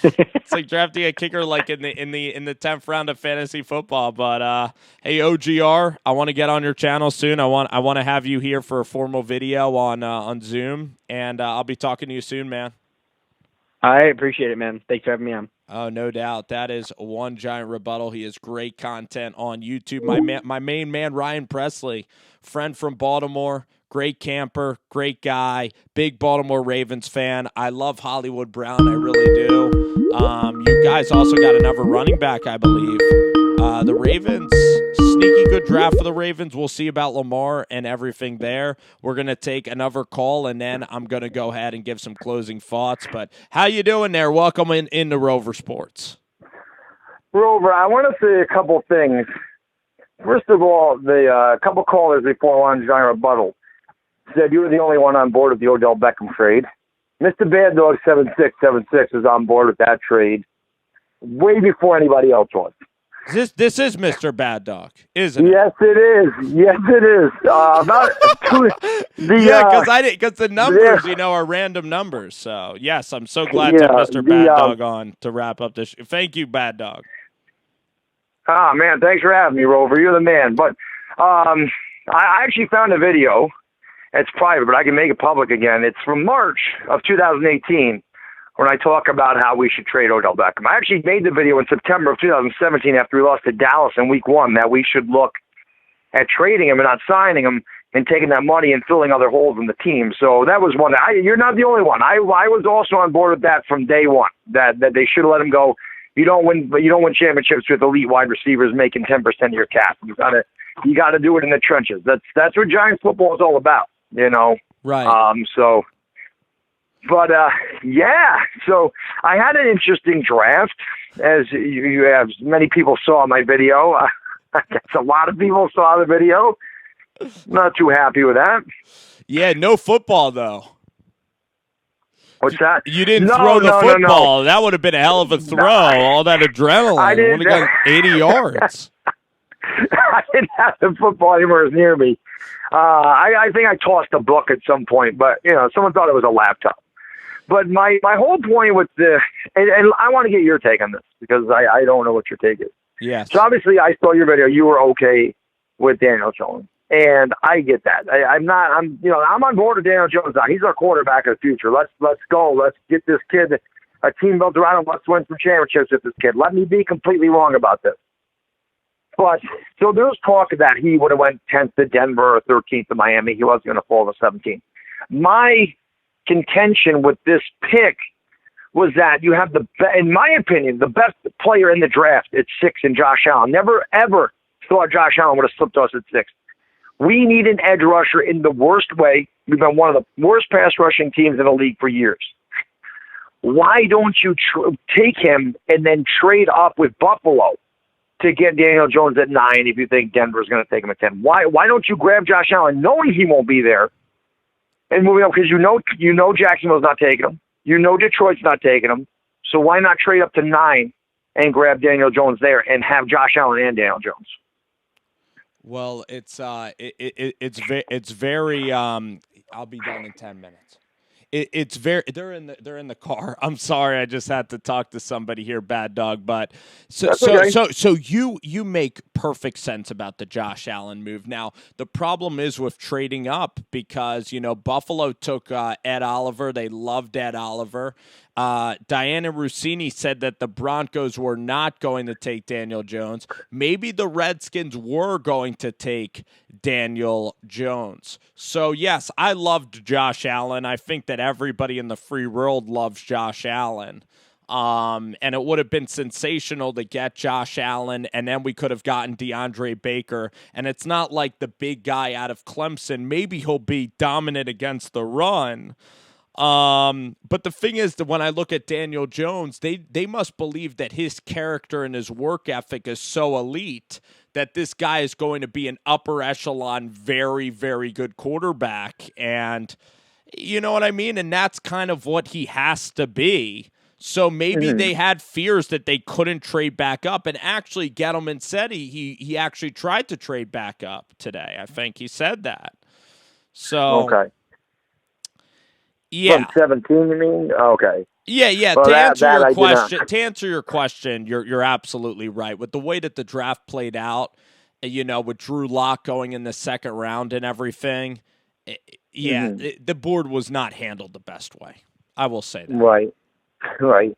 It's like drafting a kicker like in the 10th round of fantasy football. But hey, OGR, I want to get on your channel soon. I want to have you here for a formal video on Zoom, and I'll be talking to you soon, man. I appreciate it, man. Thanks for having me on. Oh, no doubt. That is One Giant Rebuttal. He has great content on YouTube. My main man, Ryan Presley, friend from Baltimore. Great camper, great guy, big Baltimore Ravens fan. I love Hollywood Brown, I really do. You guys also got another running back, I believe. The Ravens, sneaky good draft for the Ravens. We'll see about Lamar and everything there. We're going to take another call, and then I'm going to go ahead and give some closing thoughts. But how you doing there? Welcome into Rover Sports. Rover, I want to say a couple things. First of all, the couple callers before One Giant Rebuttal said you were the only one on board with the Odell Beckham trade. Mr. Bad Dog 7676 is on board with that trade way before anybody else was. This is Mr. Bad Dog, isn't it? Yes, it is. Yes, it is. Because the numbers, are random numbers. So yes, I'm so glad to have Mr. Bad Dog on to wrap up this. Thank you, Bad Dog. Man, thanks for having me, Rover. You're the man. But I actually found a video. It's private, but I can make it public again. It's from March of 2018 when I talk about how we should trade Odell Beckham. I actually made the video in September of 2017 after we lost to Dallas in Week 1 that we should look at trading him and not signing him and taking that money and filling other holes in the team. So that was one. You're not the only one. I was also on board with that from day one, that they should have let him go. You don't win championships with elite wide receivers making 10% of your cap. You gotta do it in the trenches. That's what Giants football is all about. Right. So I had an interesting draft, as you have many people saw my video. I guess a lot of people saw the video. Not too happy with that. Yeah, no football though. What's that? You didn't throw the football. That would have been a hell of a throw. All that adrenaline. I would have got 80 yards. I didn't have the football anywhere near me. I think I tossed a book at some point, but someone thought it was a laptop. But my whole point with and I want to get your take on this because I don't know what your take is. Yeah. So obviously I saw your video. You were okay with Daniel Jones, and I get that. I'm on board with Daniel Jones now. He's our quarterback of the future. Let's go. Let's get this kid a team built around him. Let's win some championships with this kid. Let me be completely wrong about this. But so there was talk that he would have went 10th to Denver or 13th to Miami. He wasn't going to fall to 17th. My contention with this pick was that you have in my opinion, the best player in the draft at 6 in Josh Allen. Never, ever thought Josh Allen would have slipped us at 6. We need an edge rusher in the worst way. We've been one of the worst pass rushing teams in the league for years. Why don't you take him and then trade up with Buffalo to get Daniel Jones at 9 if you think Denver's going to take him at 10? Why don't you grab Josh Allen knowing he won't be there and moving up? Because you know Jacksonville's not taking him. You know Detroit's not taking him. So why not trade up to 9 and grab Daniel Jones there and have Josh Allen and Daniel Jones? Well, it's very I'll be done in 10 minutes. It's very they're in the car. I'm sorry, I just had to talk to somebody here, Bad Dog. But so you make perfect sense about the Josh Allen move. Now the problem is with trading up because Buffalo took Ed Oliver. They loved Ed Oliver. Diana Rossini said that the Broncos were not going to take Daniel Jones. Maybe the Redskins were going to take Daniel Jones. So, yes, I loved Josh Allen. I think that everybody in the free world loves Josh Allen. And it would have been sensational to get Josh Allen, and then we could have gotten DeAndre Baker. And it's not like the big guy out of Clemson. Maybe he'll be dominant against the run. But the thing is that when I look at Daniel Jones, they must believe that his character and his work ethic is so elite that this guy is going to be an upper echelon, very, very good quarterback. And you know what I mean? And that's kind of what he has to be. So maybe they had fears that they couldn't trade back up. And actually, Gettleman said he actually tried to trade back up today. I think he said that. So okay. Yeah. From 17, you mean? Okay. Yeah. Well, to answer your question, you're absolutely right. With the way that the draft played out, with Drew Lock going in the second round and everything, the board was not handled the best way. I will say that. Right.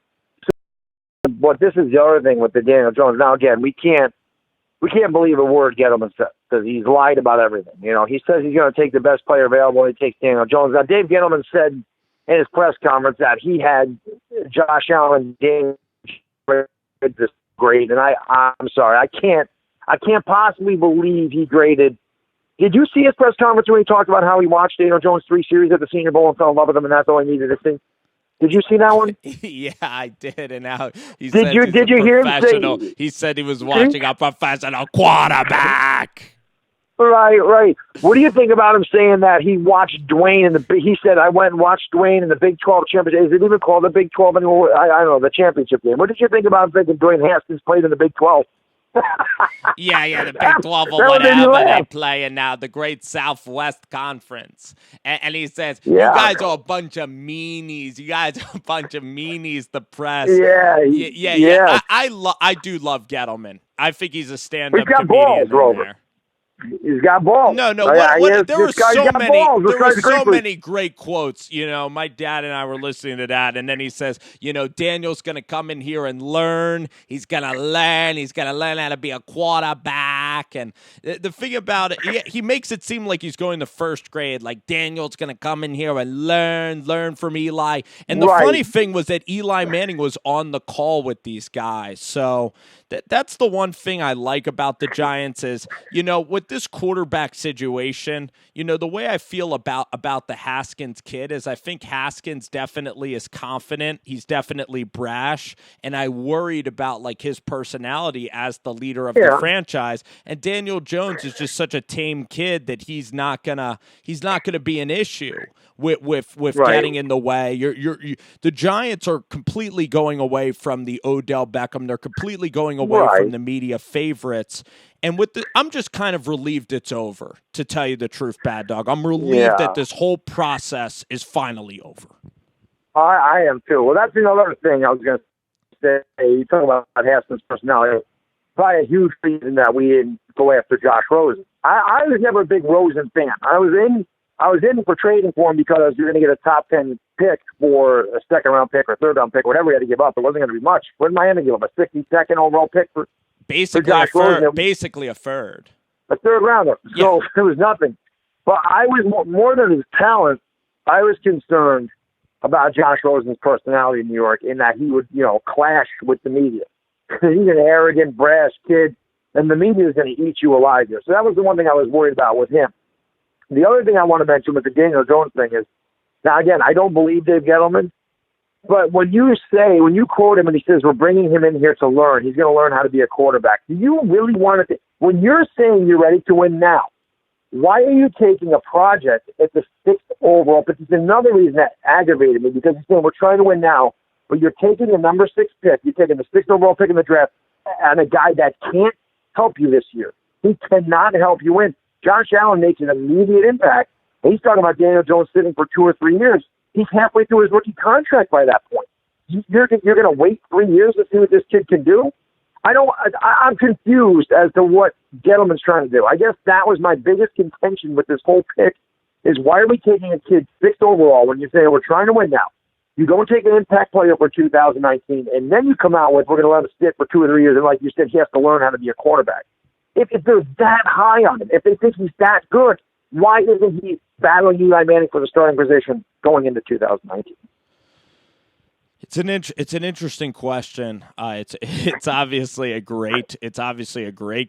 But this is the other thing with the Daniel Jones. Now, again, we can't believe a word Gettleman said because he's lied about everything. He says he's going to take the best player available. He takes Daniel Jones. Now, Dave Gettleman said in his press conference that he had Josh Allen Daniel this grade, and I'm sorry, I can't possibly believe he graded. Did you see his press conference when he talked about how he watched Daniel Jones 3 series at the Senior Bowl and fell in love with him, and that's all he needed to see? Did you see that one? Yeah, I did. And now did you hear him say? He said he was watching a professional quarterback. Right. What do you think about him saying that he watched Dwayne he said, I went and watched Dwayne in the Big 12 championship. Is it even called the Big 12 anymore? I don't know, the championship game. What did you think about him thinking Dwayne Haskins played in the Big 12? Yeah, the Big 12 or whatever they play in now, the great Southwest Conference. And he says, you guys are a bunch of meanies. You guys are a bunch of meanies, the press. Yeah. I do love Gettleman. I think he's a stand-up He's got comedian balls, Rover. He's got balls. No. There were so many great quotes. My dad and I were listening to that, and then he says, Daniel's going to come in here and learn. He's going to learn. He's going to learn how to be a quarterback. And the thing about it, he makes it seem like he's going to first grade, like Daniel's going to come in here and learn from Eli. And the funny thing was that Eli Manning was on the call with these guys. So that's the one thing I like about the Giants is, with this quarterback situation, the way I feel about the Haskins kid is I think Haskins definitely is confident. He's definitely brash. And I worried about like his personality as the leader of the franchise. And Daniel Jones is just such a tame kid that he's not gonna be an issue with getting in the way. The Giants are completely going away from the Odell Beckham. They're completely going away from the media favorites. And I'm just kind of relieved it's over, to tell you the truth, Bad Dog. I'm relieved that this whole process is finally over. I am too. Well, that's another thing I was going to say. You talk about Haskins' personality. Probably a huge reason that we didn't go after Josh Rosen. I was never a big Rosen fan. I was in for trading for him because you're going to get a top 10 pick for a second-round pick or third-round pick, whatever you had to give up. It wasn't going to be much. What did Miami give up? A 62nd overall pick for basically a third. A third rounder. So it was nothing. But I was more than his talent. I was concerned about Josh Rosen's personality in New York, in that he would, clash with the media. He's an arrogant, brash kid, and the media is going to eat you alive here. So that was the one thing I was worried about with him. The other thing I want to mention with the Daniel Jones thing is, now again, I don't believe Dave Gettleman, but when you quote him and he says, we're bringing him in here to learn, he's going to learn how to be a quarterback. Do you really want to, when you're saying you're ready to win now, why are you taking a project at the 6th overall? But it's another reason that aggravated me, because he's saying we're trying to win now, but you're taking the number 6 pick, you're taking the 6th overall pick in the draft, and a guy that can't help you this year. He cannot help you win. Josh Allen makes an immediate impact. He's talking about Daniel Jones sitting for 2 or 3 years. He's halfway through his rookie contract by that point. You're going to wait 3 years to see what this kid can do? I'm confused as to what Gettleman's trying to do. I guess that was my biggest contention with this whole pick, is why are we taking a kid 6th overall when you say we're trying to win now? You go and take an impact player for 2019, and then you come out with, we're going to let him sit for 2 or 3 years, and like you said, he has to learn how to be a quarterback. If they're that high on him, if they think he's that good, why isn't he battling Eli Manning for the starting position going into 2019? It's an interesting question. It's obviously a great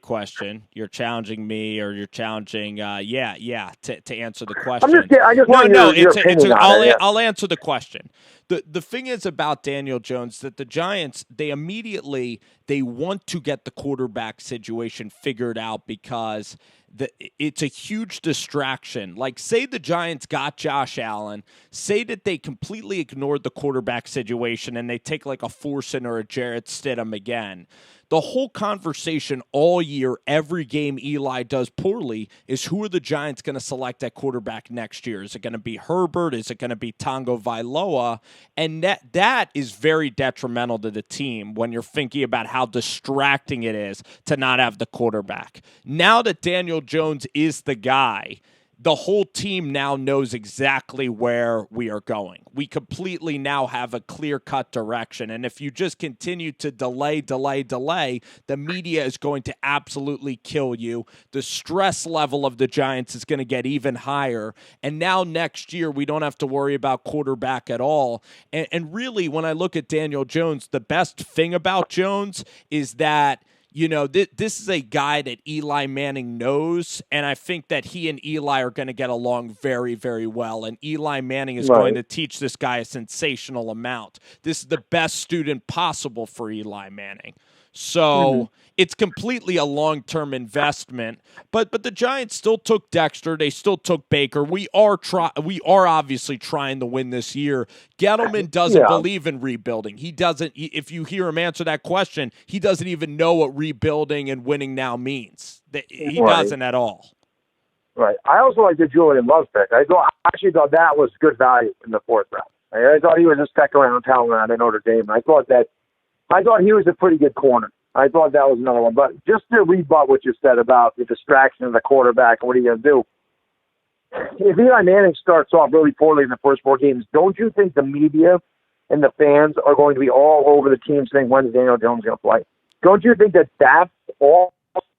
question. You're challenging me, or you're challenging to answer the question. I just want your opinion on it. I'll answer the question. The thing is about Daniel Jones that the Giants, they want to get the quarterback situation figured out, because it's a huge distraction. Like, say the Giants got Josh Allen, say that they completely ignored the quarterback situation and they take like a Forson or a Jarrett Stidham again. The whole conversation all year, every game Eli does poorly, is who are the Giants going to select at quarterback next year? Is it going to be Herbert? Is it going to be Tonga Vailoa? And that is very detrimental to the team when you're thinking about how distracting it is to not have the quarterback. Now that Daniel Jones is the guy, the whole team now knows exactly where we are going. We completely now have a clear-cut direction. And if you just continue to delay, the media is going to absolutely kill you. The stress level of the Giants is going to get even higher. And now next year, we don't have to worry about quarterback at all. And really, when I look at Daniel Jones, the best thing about Jones is that this is a guy that Eli Manning knows, and I think that he and Eli are going to get along very, very well, and Eli Manning is going to teach this guy a sensational amount. This is the best student possible for Eli Manning. So it's completely a long-term investment. But the Giants still took Dexter. They still took Baker. We are obviously trying to win this year. Gettleman doesn't believe in rebuilding. He doesn't. If you hear him answer that question, he doesn't even know what rebuilding and winning now means. He doesn't at all. Right. I also like the Julian Love pick. I actually thought that was good value in the fourth round. I thought he was a second-round talent out of Notre Dame. I thought he was a pretty good corner. I thought that was another one. But just to rebut what you said about the distraction of the quarterback and what are you going to do, if Eli Manning starts off really poorly in the first 4 games, don't you think the media and the fans are going to be all over the team saying, when's Daniel Jones going to play? Don't you think that's all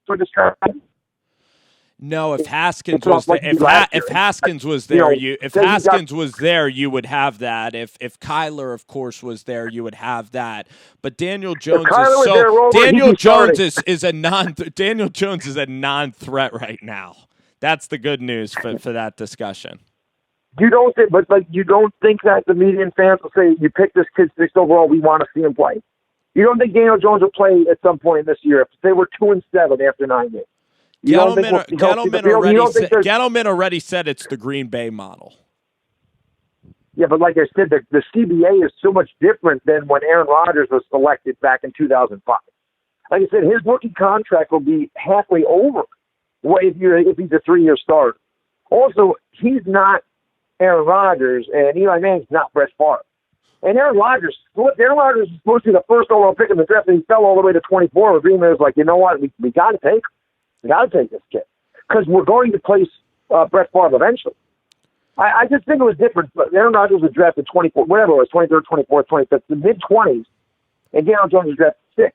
for distraction? No, if Haskins was there, if Haskins was there, you would have that. If Kyler, of course, was there, you would have that. But Daniel Jones is a non-threat right now. That's the good news for that discussion. You don't think that the media and fans will say you picked this kid 6th overall, we want to see him play? You don't think Daniel Jones will play at some point this year if they were 2-7 after 9 games? Gettleman already said it's the Green Bay model. Yeah, but like I said, the CBA is so much different than when Aaron Rodgers was selected back in 2005. Like I said, his rookie contract will be halfway over if he's a 3-year starter. Also, he's not Aaron Rodgers, and Eli Manning's not Brett Favre. And Aaron Rodgers was supposed to be the first overall pick in the draft, and he fell all the way to 24. Green Bay was like, you know what, we got to take him. We got to take this kid because we're going to place Brett Favre eventually. I just think it was different. But Aaron Rodgers was drafted 24, whatever it was, 23rd, 24th, 25th, the mid-20s, and Daniel Jones was drafted 6th.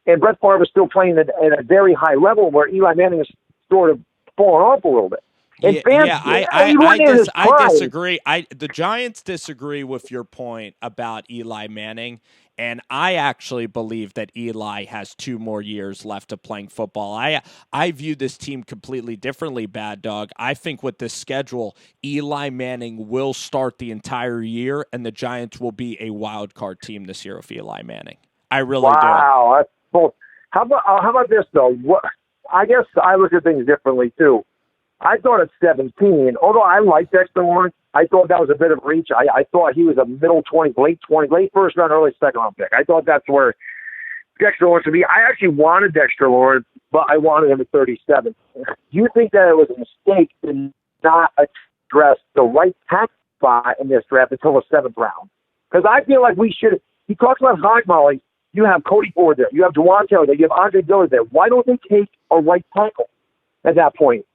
And Brett Favre was still playing at a very high level where Eli Manning is sort of falling off a little bit. And I disagree. The Giants disagree with your point about Eli Manning, and I actually believe that Eli has 2 more years left of playing football. I view this team completely differently, Bad Dog. I think with this schedule, Eli Manning will start the entire year, and the Giants will be a wild card team this year with Eli Manning. I really do. Wow, that's bold. How about this though? I guess I look at things differently too. I thought at 17, although I liked Dexter Lawrence, I thought that was a bit of reach. I thought he was a middle 20, late 20, late first round, early second round pick. I thought that's where Dexter Lawrence would be. I actually wanted Dexter Lawrence, but I wanted him at 37. Do you think that it was a mistake to not address the right tackle spot in this draft until the 7th round? Because I feel like we should. He talks about hog molly. You have Cody Ford there. You have Juwan Taylor there. You have Andre Dillard there. Why don't they take a right tackle at that point?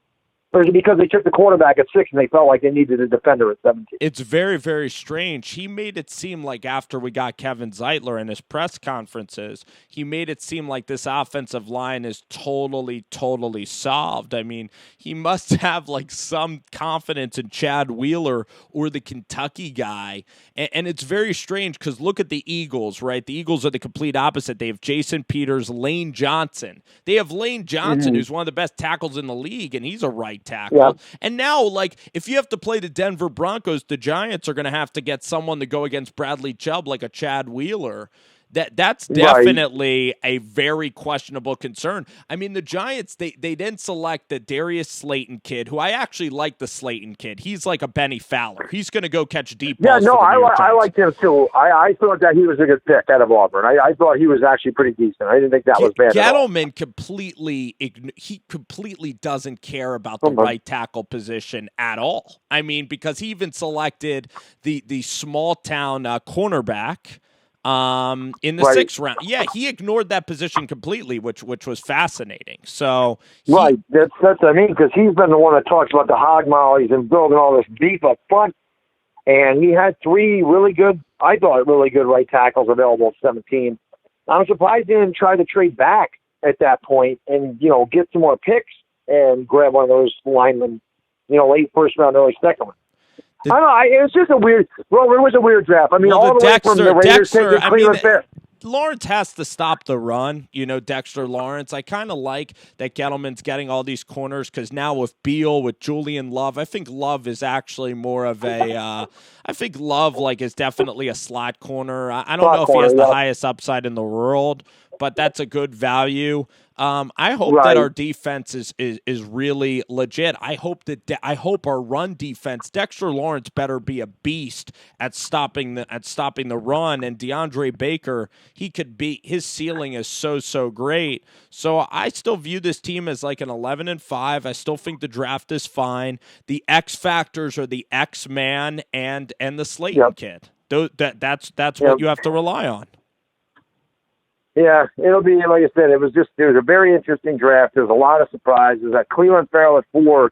Or is it because they took the quarterback at 6 and they felt like they needed a defender at 17? It's very, very strange. He made it seem like after we got Kevin Zeitler in his press conferences, he made it seem like this offensive line is totally, totally solved. I mean, he must have like some confidence in Chad Wheeler or the Kentucky guy. And it's very strange because look at the Eagles, right? The Eagles are the complete opposite. They have Jason Peters, Lane Johnson. They have Lane Johnson, who's one of the best tackles in the league, and he's a right tackle. Yeah. And now, like, if you have to play the Denver Broncos, the Giants are going to have to get someone to go against Bradley Chubb like a Chad Wheeler. That's definitely a very questionable concern. I mean, the Giants, they didn't select the Darius Slayton kid, who I actually like the Slayton kid. He's like a Benny Fowler. He's going to go catch deep balls. Yeah, no, I liked him too. I thought that he was a good pick out of Auburn. I thought he was actually pretty decent. I didn't think that was bad Gettleman completely doesn't care about the right tackle position at all. I mean, because he even selected the small town cornerback in the 6th round. Yeah, he ignored that position completely, which was fascinating. So that's what I mean, because he's been the one that talks about the hog mollies and building all this beef up front. And he had 3 really good right tackles available at 17. I'm surprised he didn't try to trade back at that point and, get some more picks and grab one of those linemen, late first round, early second round. I don't know. It was just a weird. Well, it was a weird draft. I mean, all the way from the Raiders to Cleveland. Lawrence has to stop the run. Dexter Lawrence. I kind of like that Gettleman's getting all these corners because now with Beal, with Julian Love, I think Love is actually more of a. I think Love is definitely a slot corner. I don't know if he has the highest upside in the world, but that's a good value. I hope that our defense is really legit. I hope our run defense, Dexter Lawrence better be a beast at stopping the run, and DeAndre Baker, his ceiling is so great. So I still view this team as like an 11-5. I still think the draft is fine. The X factors are the X-Man and the Slayton kid. That's what you have to rely on. Yeah, it'll be, like I said, it was a very interesting draft. There's a lot of surprises. That Cleveland Farrell at 4,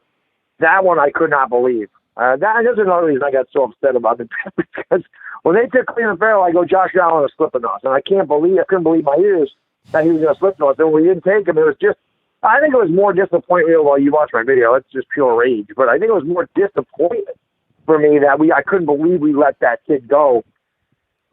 that one I could not believe. That's another reason I got so upset about the draft, because when they took Cleveland Farrell, I go, Josh Allen is slipping us. And I couldn't believe my ears that he was going to slip us. And when we didn't take him, I think it was more disappointment. Well, you watched my video. It's just pure rage. But I think it was more disappointment for me that I couldn't believe we let that kid go.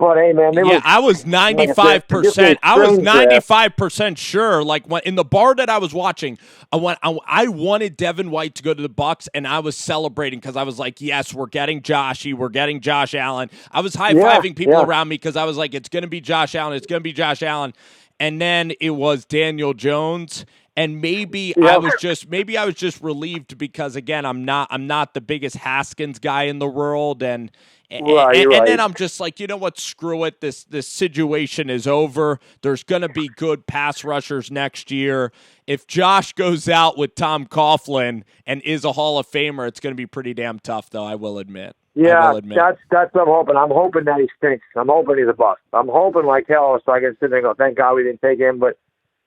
But hey, man, I was 95%. I was 95% sure. Like in the bar that I was watching, I wanted Devin White to go to the Bucs, and I was celebrating because I was like, "Yes, we're getting Joshy. We're getting Josh Allen." I was high fiving people around me because I was like, "It's going to be Josh Allen. It's going to be Josh Allen." And then it was Daniel Jones. And maybe I was just relieved because, again, I'm not the biggest Haskins guy in the world, and then I'm just like, you know what, screw it. This situation is over. There's going to be good pass rushers next year. If Josh goes out with Tom Coughlin and is a Hall of Famer, it's going to be pretty damn tough, though, I will admit. Yeah, that's what I'm hoping. I'm hoping that he stinks. I'm hoping he's a bust. I'm hoping like hell so I can sit there and go, thank God we didn't take him, but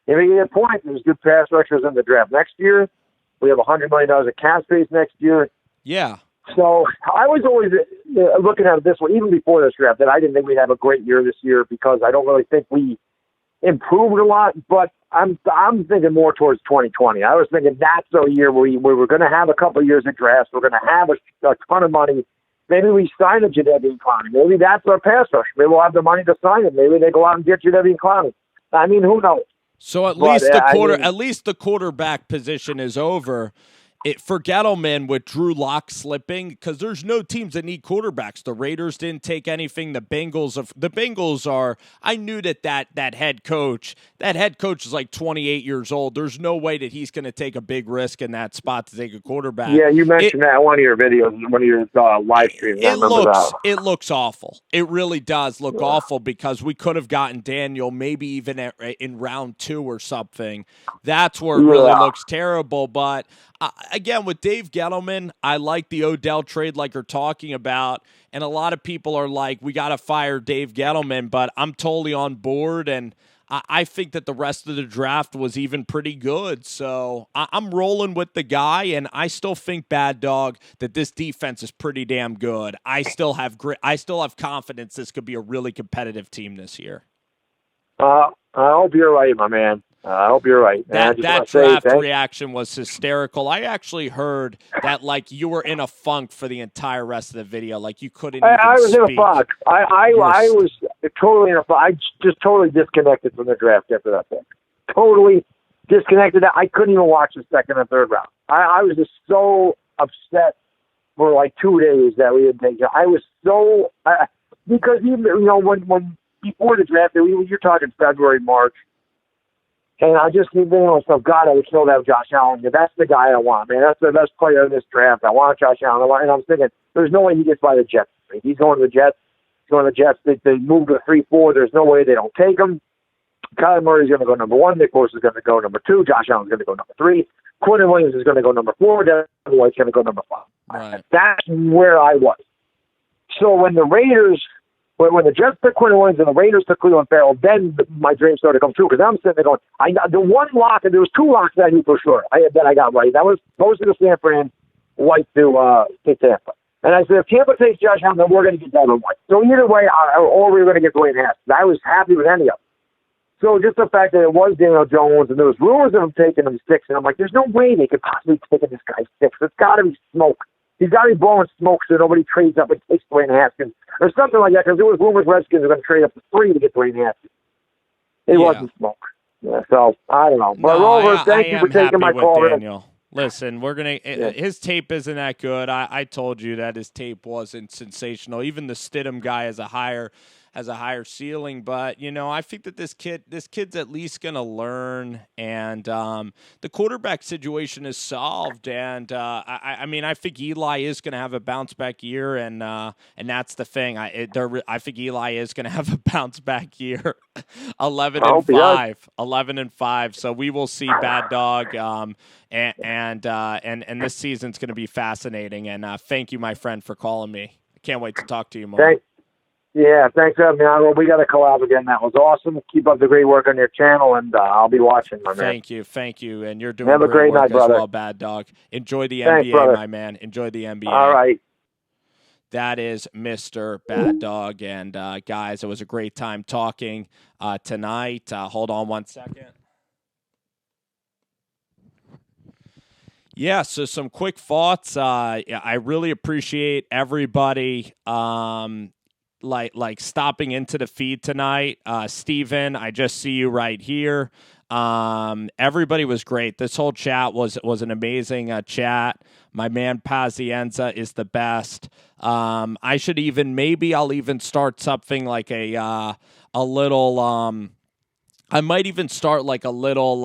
if you get a point, there's good pass rushers in the draft next year. We have $100 million of cap space next year. Yeah. So I was always looking at it this way, even before this draft, that I didn't think we'd have a great year this year because I don't really think we improved a lot. But I'm thinking more towards 2020. I was thinking that's a year where we're going to have a couple of years of drafts. We're going to have a ton of money. Maybe we sign a Jadeveon Clowney. Maybe that's our pass rush. Maybe we'll have the money to sign him. Maybe they go out and get Jadeveon Clowney. I mean, who knows? So at least the quarterback position is over. For Gettleman with Drew Lock slipping, because there's no teams that need quarterbacks. The Raiders didn't take anything. The Bengals are. I knew that head coach is like 28 years old. There's no way that he's going to take a big risk in that spot to take a quarterback. Yeah, you mentioned that in one of your videos, one of your live streams. It looks awful. It really does look awful because we could have gotten Daniel maybe even in round 2 or something. That's where it really looks terrible, but. Again, with Dave Gettleman, I like the Odell trade like you're talking about, and a lot of people are like, we got to fire Dave Gettleman, but I'm totally on board, and I think that the rest of the draft was even pretty good, so I'm rolling with the guy, and I still think, Bad Dog, that this defense is pretty damn good. I still have confidence this could be a really competitive team this year. I hope you're right, my man. I hope you're right. That draft reaction was hysterical. I actually heard that like you were in a funk for the entire rest of the video. Like you couldn't even I was speak. in a funk. I was totally in a funk. I just totally disconnected from the draft after that pick. Totally disconnected. I couldn't even watch the second and third round. I was just so upset for like 2 days that we didn't take it. I was so because even when before the draft, you're talking February, March. And I just keep thinking to myself, God, I would kill to have Josh Allen. That's the guy I want, man. That's the best player in this draft. I want Josh Allen. And I'm thinking, there's no way he gets by the Jets. He's going to the Jets. They moved to 3-4. There's no way they don't take him. Kyler Murray's going to go number 1. Nick Bosa is going to go number 2. Josh Allen's going to go number 3. Quentin Williams is going to go number 4. Devin White's going to go number 5. Right. That's where I was. So when the Jets took Quentin Williams and the Raiders took Cleveland Farrell, then my dream started to come true because I'm sitting there going, the one lock, and there was 2 locks that I knew for sure that I got right. That was Bosa to Stanford and White to Tampa. And I said, if Tampa takes Josh Allen, then we're going to get Devin White. So either way, or we were going to get Dwayne Haskins. I was happy with any of them. So just the fact that it was Daniel Jones and there was rumors of him taking him 6, and I'm like, there's no way they could possibly take this guy 6. It's got to be smoke. He's got to be blowing smoke so nobody trades up and takes Dwayne Haskins or something like that, because there was rumors Redskins were going to trade up to 3 to get Dwayne Haskins. It wasn't smoke. Yeah, so, I don't know. But Rover, thank you for taking my call. Daniel. Listen, we're going to – his tape isn't that good. I told you that his tape wasn't sensational. Even the Stidham guy is a higher – has a higher ceiling. But, I think that this kid's at least going to learn, and the quarterback situation is solved. And I think Eli is going to have a bounce back year, and that's the thing. I think Eli is going to have a bounce back year. 11-5. So we will see Bad Dog. And this season's going to be fascinating. And thank you, my friend, for calling me. I can't wait to talk to you more. Thanks for having me on. Well, we got to collab again. That was awesome. Keep up the great work on your channel, and I'll be watching, my man. Thank you. And you're doing have a great night, brother. As well, Bad Dog. Enjoy the NBA, brother. My man. Enjoy the NBA. All right. That is Mr. Bad Dog. And, guys, it was a great time talking tonight. Hold on one second. Yeah, so some quick thoughts. I really appreciate everybody like stopping into the feed tonight. Steven, I just see you right here. Everybody was great. This whole chat was an amazing chat. My man Pazienza is the best. I'll even start something like a little I might even start like a little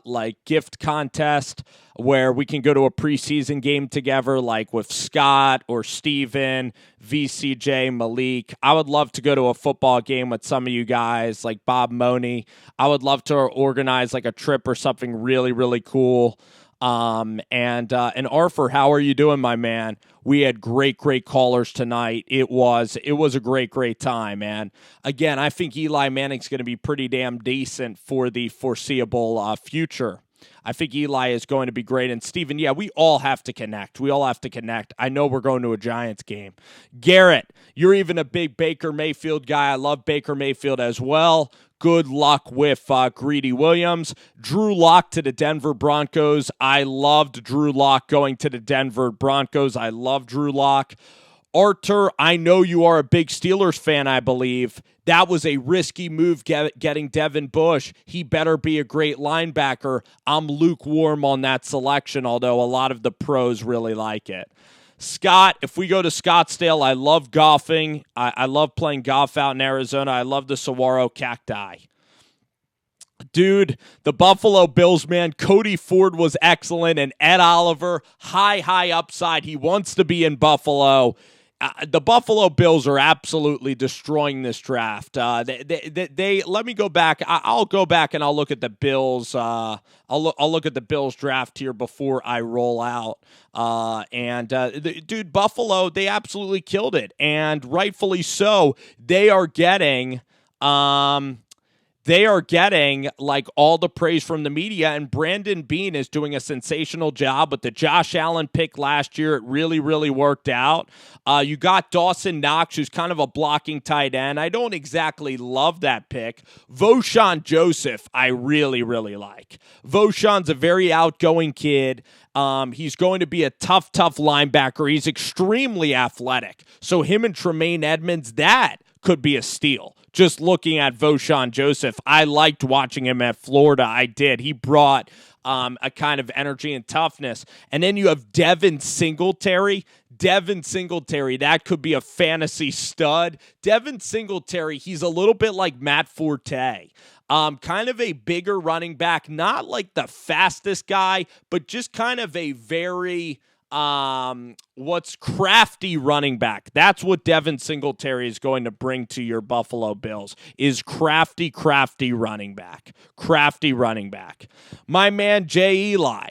like gift contest where we can go to a preseason game together, like with Scott or Steven, VCJ, Malik. I would love to go to a football game with some of you guys, like Bob Money. I would love to organize like a trip or something really, really cool. And Arthur, how are you doing, my man? We had great callers tonight. It was a great time, man. Again, I think Eli Manning's going to be pretty damn decent for the foreseeable future. I think Eli is going to be great. And Steven, yeah, we all have to connect. I know we're going to a Giants game. Garrett, you're even a big Baker Mayfield guy. I love Baker Mayfield as well. Good luck with Greedy Williams. Drew Lock to the Denver Broncos. I loved Drew Lock going to the Denver Broncos. I love Drew Lock. Artur, I know you are a big Steelers fan, I believe. That was a risky move getting Devin Bush. He better be a great linebacker. I'm lukewarm on that selection, although a lot of the pros really like it. Scott, if we go to Scottsdale, I love golfing. I love playing golf out in Arizona. I love the saguaro cacti. Dude, the Buffalo Bills, man, Cody Ford was excellent, and Ed Oliver, high upside. He wants to be in Buffalo. The Buffalo Bills are absolutely destroying this draft. They let me go back. I'll go back and I'll look at the Bills. I'll look at the Bills draft here before I roll out. Dude, Buffalo, they absolutely killed it, and rightfully so. They are getting like all the praise from the media, and Brandon Beane is doing a sensational job with the Josh Allen pick last year. It really worked out. You got Dawson Knox, who's kind of a blocking tight end. I don't exactly love that pick. Voshon Joseph, I really like. Voshon's a very outgoing kid. He's going to be a tough linebacker. He's extremely athletic. So him and Tremaine Edmonds, that could be a steal. Just looking at Voshon Joseph, I liked watching him at Florida. I did. He brought a kind of energy and toughness. And then you have Devin Singletary. That could be a fantasy stud. Devin Singletary, he's a little bit like Matt Forte. Kind of a bigger running back, not like the fastest guy, but just kind of a very crafty running back. That's what Devin Singletary is going to bring to your Buffalo Bills, is crafty running back. My man Jay Eli,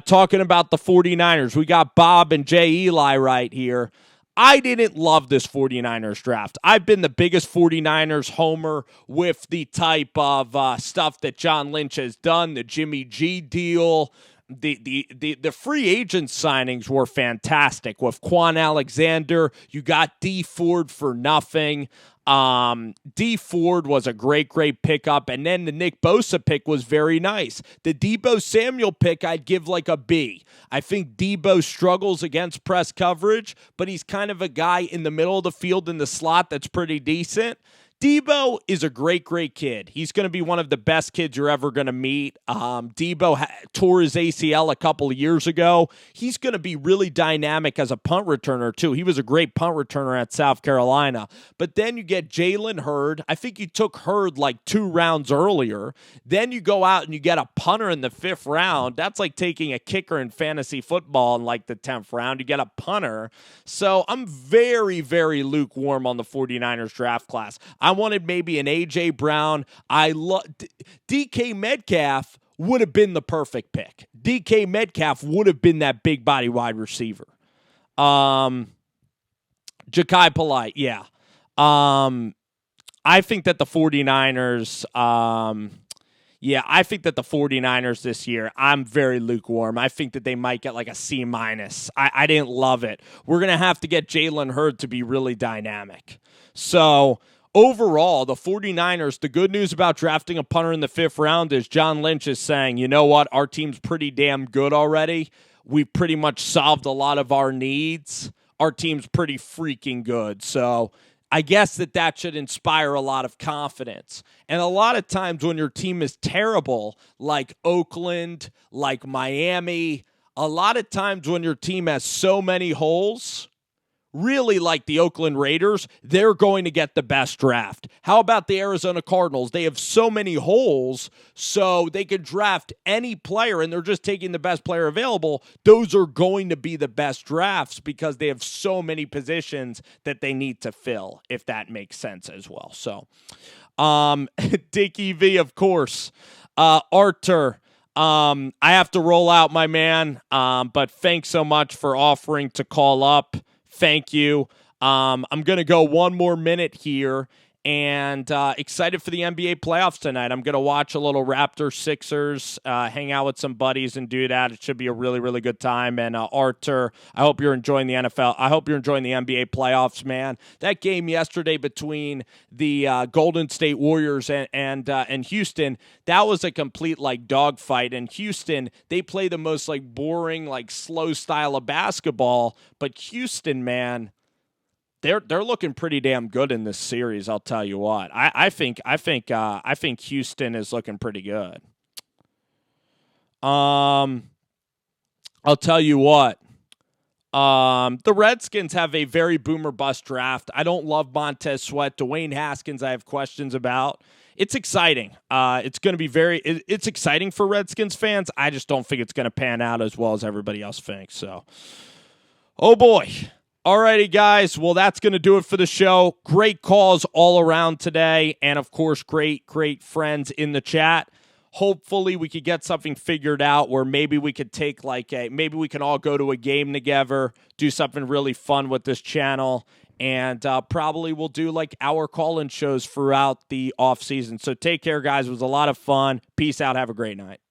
talking about the 49ers. We got Bob and Jay Eli right here. I didn't love this 49ers draft. I've been the biggest 49ers homer with the type of stuff that John Lynch has done, the Jimmy G deal. The free agent signings were fantastic. With Quan Alexander, you got D Ford for nothing. D Ford was a great pickup, and then the Nick Bosa pick was very nice. The Deebo Samuel pick, I'd give like a B. I think Deebo struggles against press coverage, but he's kind of a guy in the middle of the field in the slot that's pretty decent. Debo is a great, great kid. He's going to be one of the best kids you're ever going to meet. Debo tore his ACL a couple of years ago. He's going to be really dynamic as a punt returner, too. He was a great punt returner at South Carolina. But then you get Jalen Hurd. I think you took Hurd like 2 rounds earlier. Then you go out and you get a punter in the 5th round. That's like taking a kicker in fantasy football in like the 10th round. You get a punter. So I'm very, very lukewarm on the 49ers draft class. I wanted maybe an A.J. Brown. DK Metcalf would have been the perfect pick. DK Metcalf would have been that big body wide receiver. Ja'Kai Polite, yeah. I think that the 49ers, I think that the 49ers this year, I'm very lukewarm. I think that they might get like a C-. I didn't love it. We're going to have to get Jalen Hurd to be really dynamic. So overall, the 49ers, the good news about drafting a punter in the 5th round is John Lynch is saying, you know what, our team's pretty damn good already. We've pretty much solved a lot of our needs. Our team's pretty freaking good. So I guess that should inspire a lot of confidence. And a lot of times when your team is terrible, like Oakland, like Miami, a lot of times when your team has so many holes, really like the Oakland Raiders, they're going to get the best draft. How about the Arizona Cardinals? They have so many holes, so they could draft any player, and they're just taking the best player available. Those are going to be the best drafts because they have so many positions that they need to fill, if that makes sense as well. So, Dickie V, of course. Artur, I have to roll out, my man, but thanks so much for offering to call up. Thank you. I'm going to go one more minute here and excited for the NBA playoffs tonight. I'm going to watch a little Raptors Sixers, hang out with some buddies and do that. It should be a really, really good time. And Artur, I hope you're enjoying the NFL. I hope you're enjoying the NBA playoffs, man. That game yesterday between the Golden State Warriors and Houston, that was a complete like dogfight. And Houston, they play the most like boring, like slow style of basketball. But Houston, man, they're looking pretty damn good in this series. I'll tell you what. I think Houston is looking pretty good. I'll tell you what. The Redskins have a very boomer bust draft. I don't love Montez Sweat. Dwayne Haskins, I have questions about. It's exciting. It's going to be it's exciting for Redskins fans. I just don't think it's going to pan out as well as everybody else thinks. So, oh boy. Alrighty, guys. Well, that's going to do it for the show. Great calls all around today. And, of course, great, great friends in the chat. Hopefully, we could get something figured out where maybe we could take maybe we can all go to a game together, do something really fun with this channel. And probably we'll do like our call-in shows throughout the off season. So take care, guys. It was a lot of fun. Peace out. Have a great night.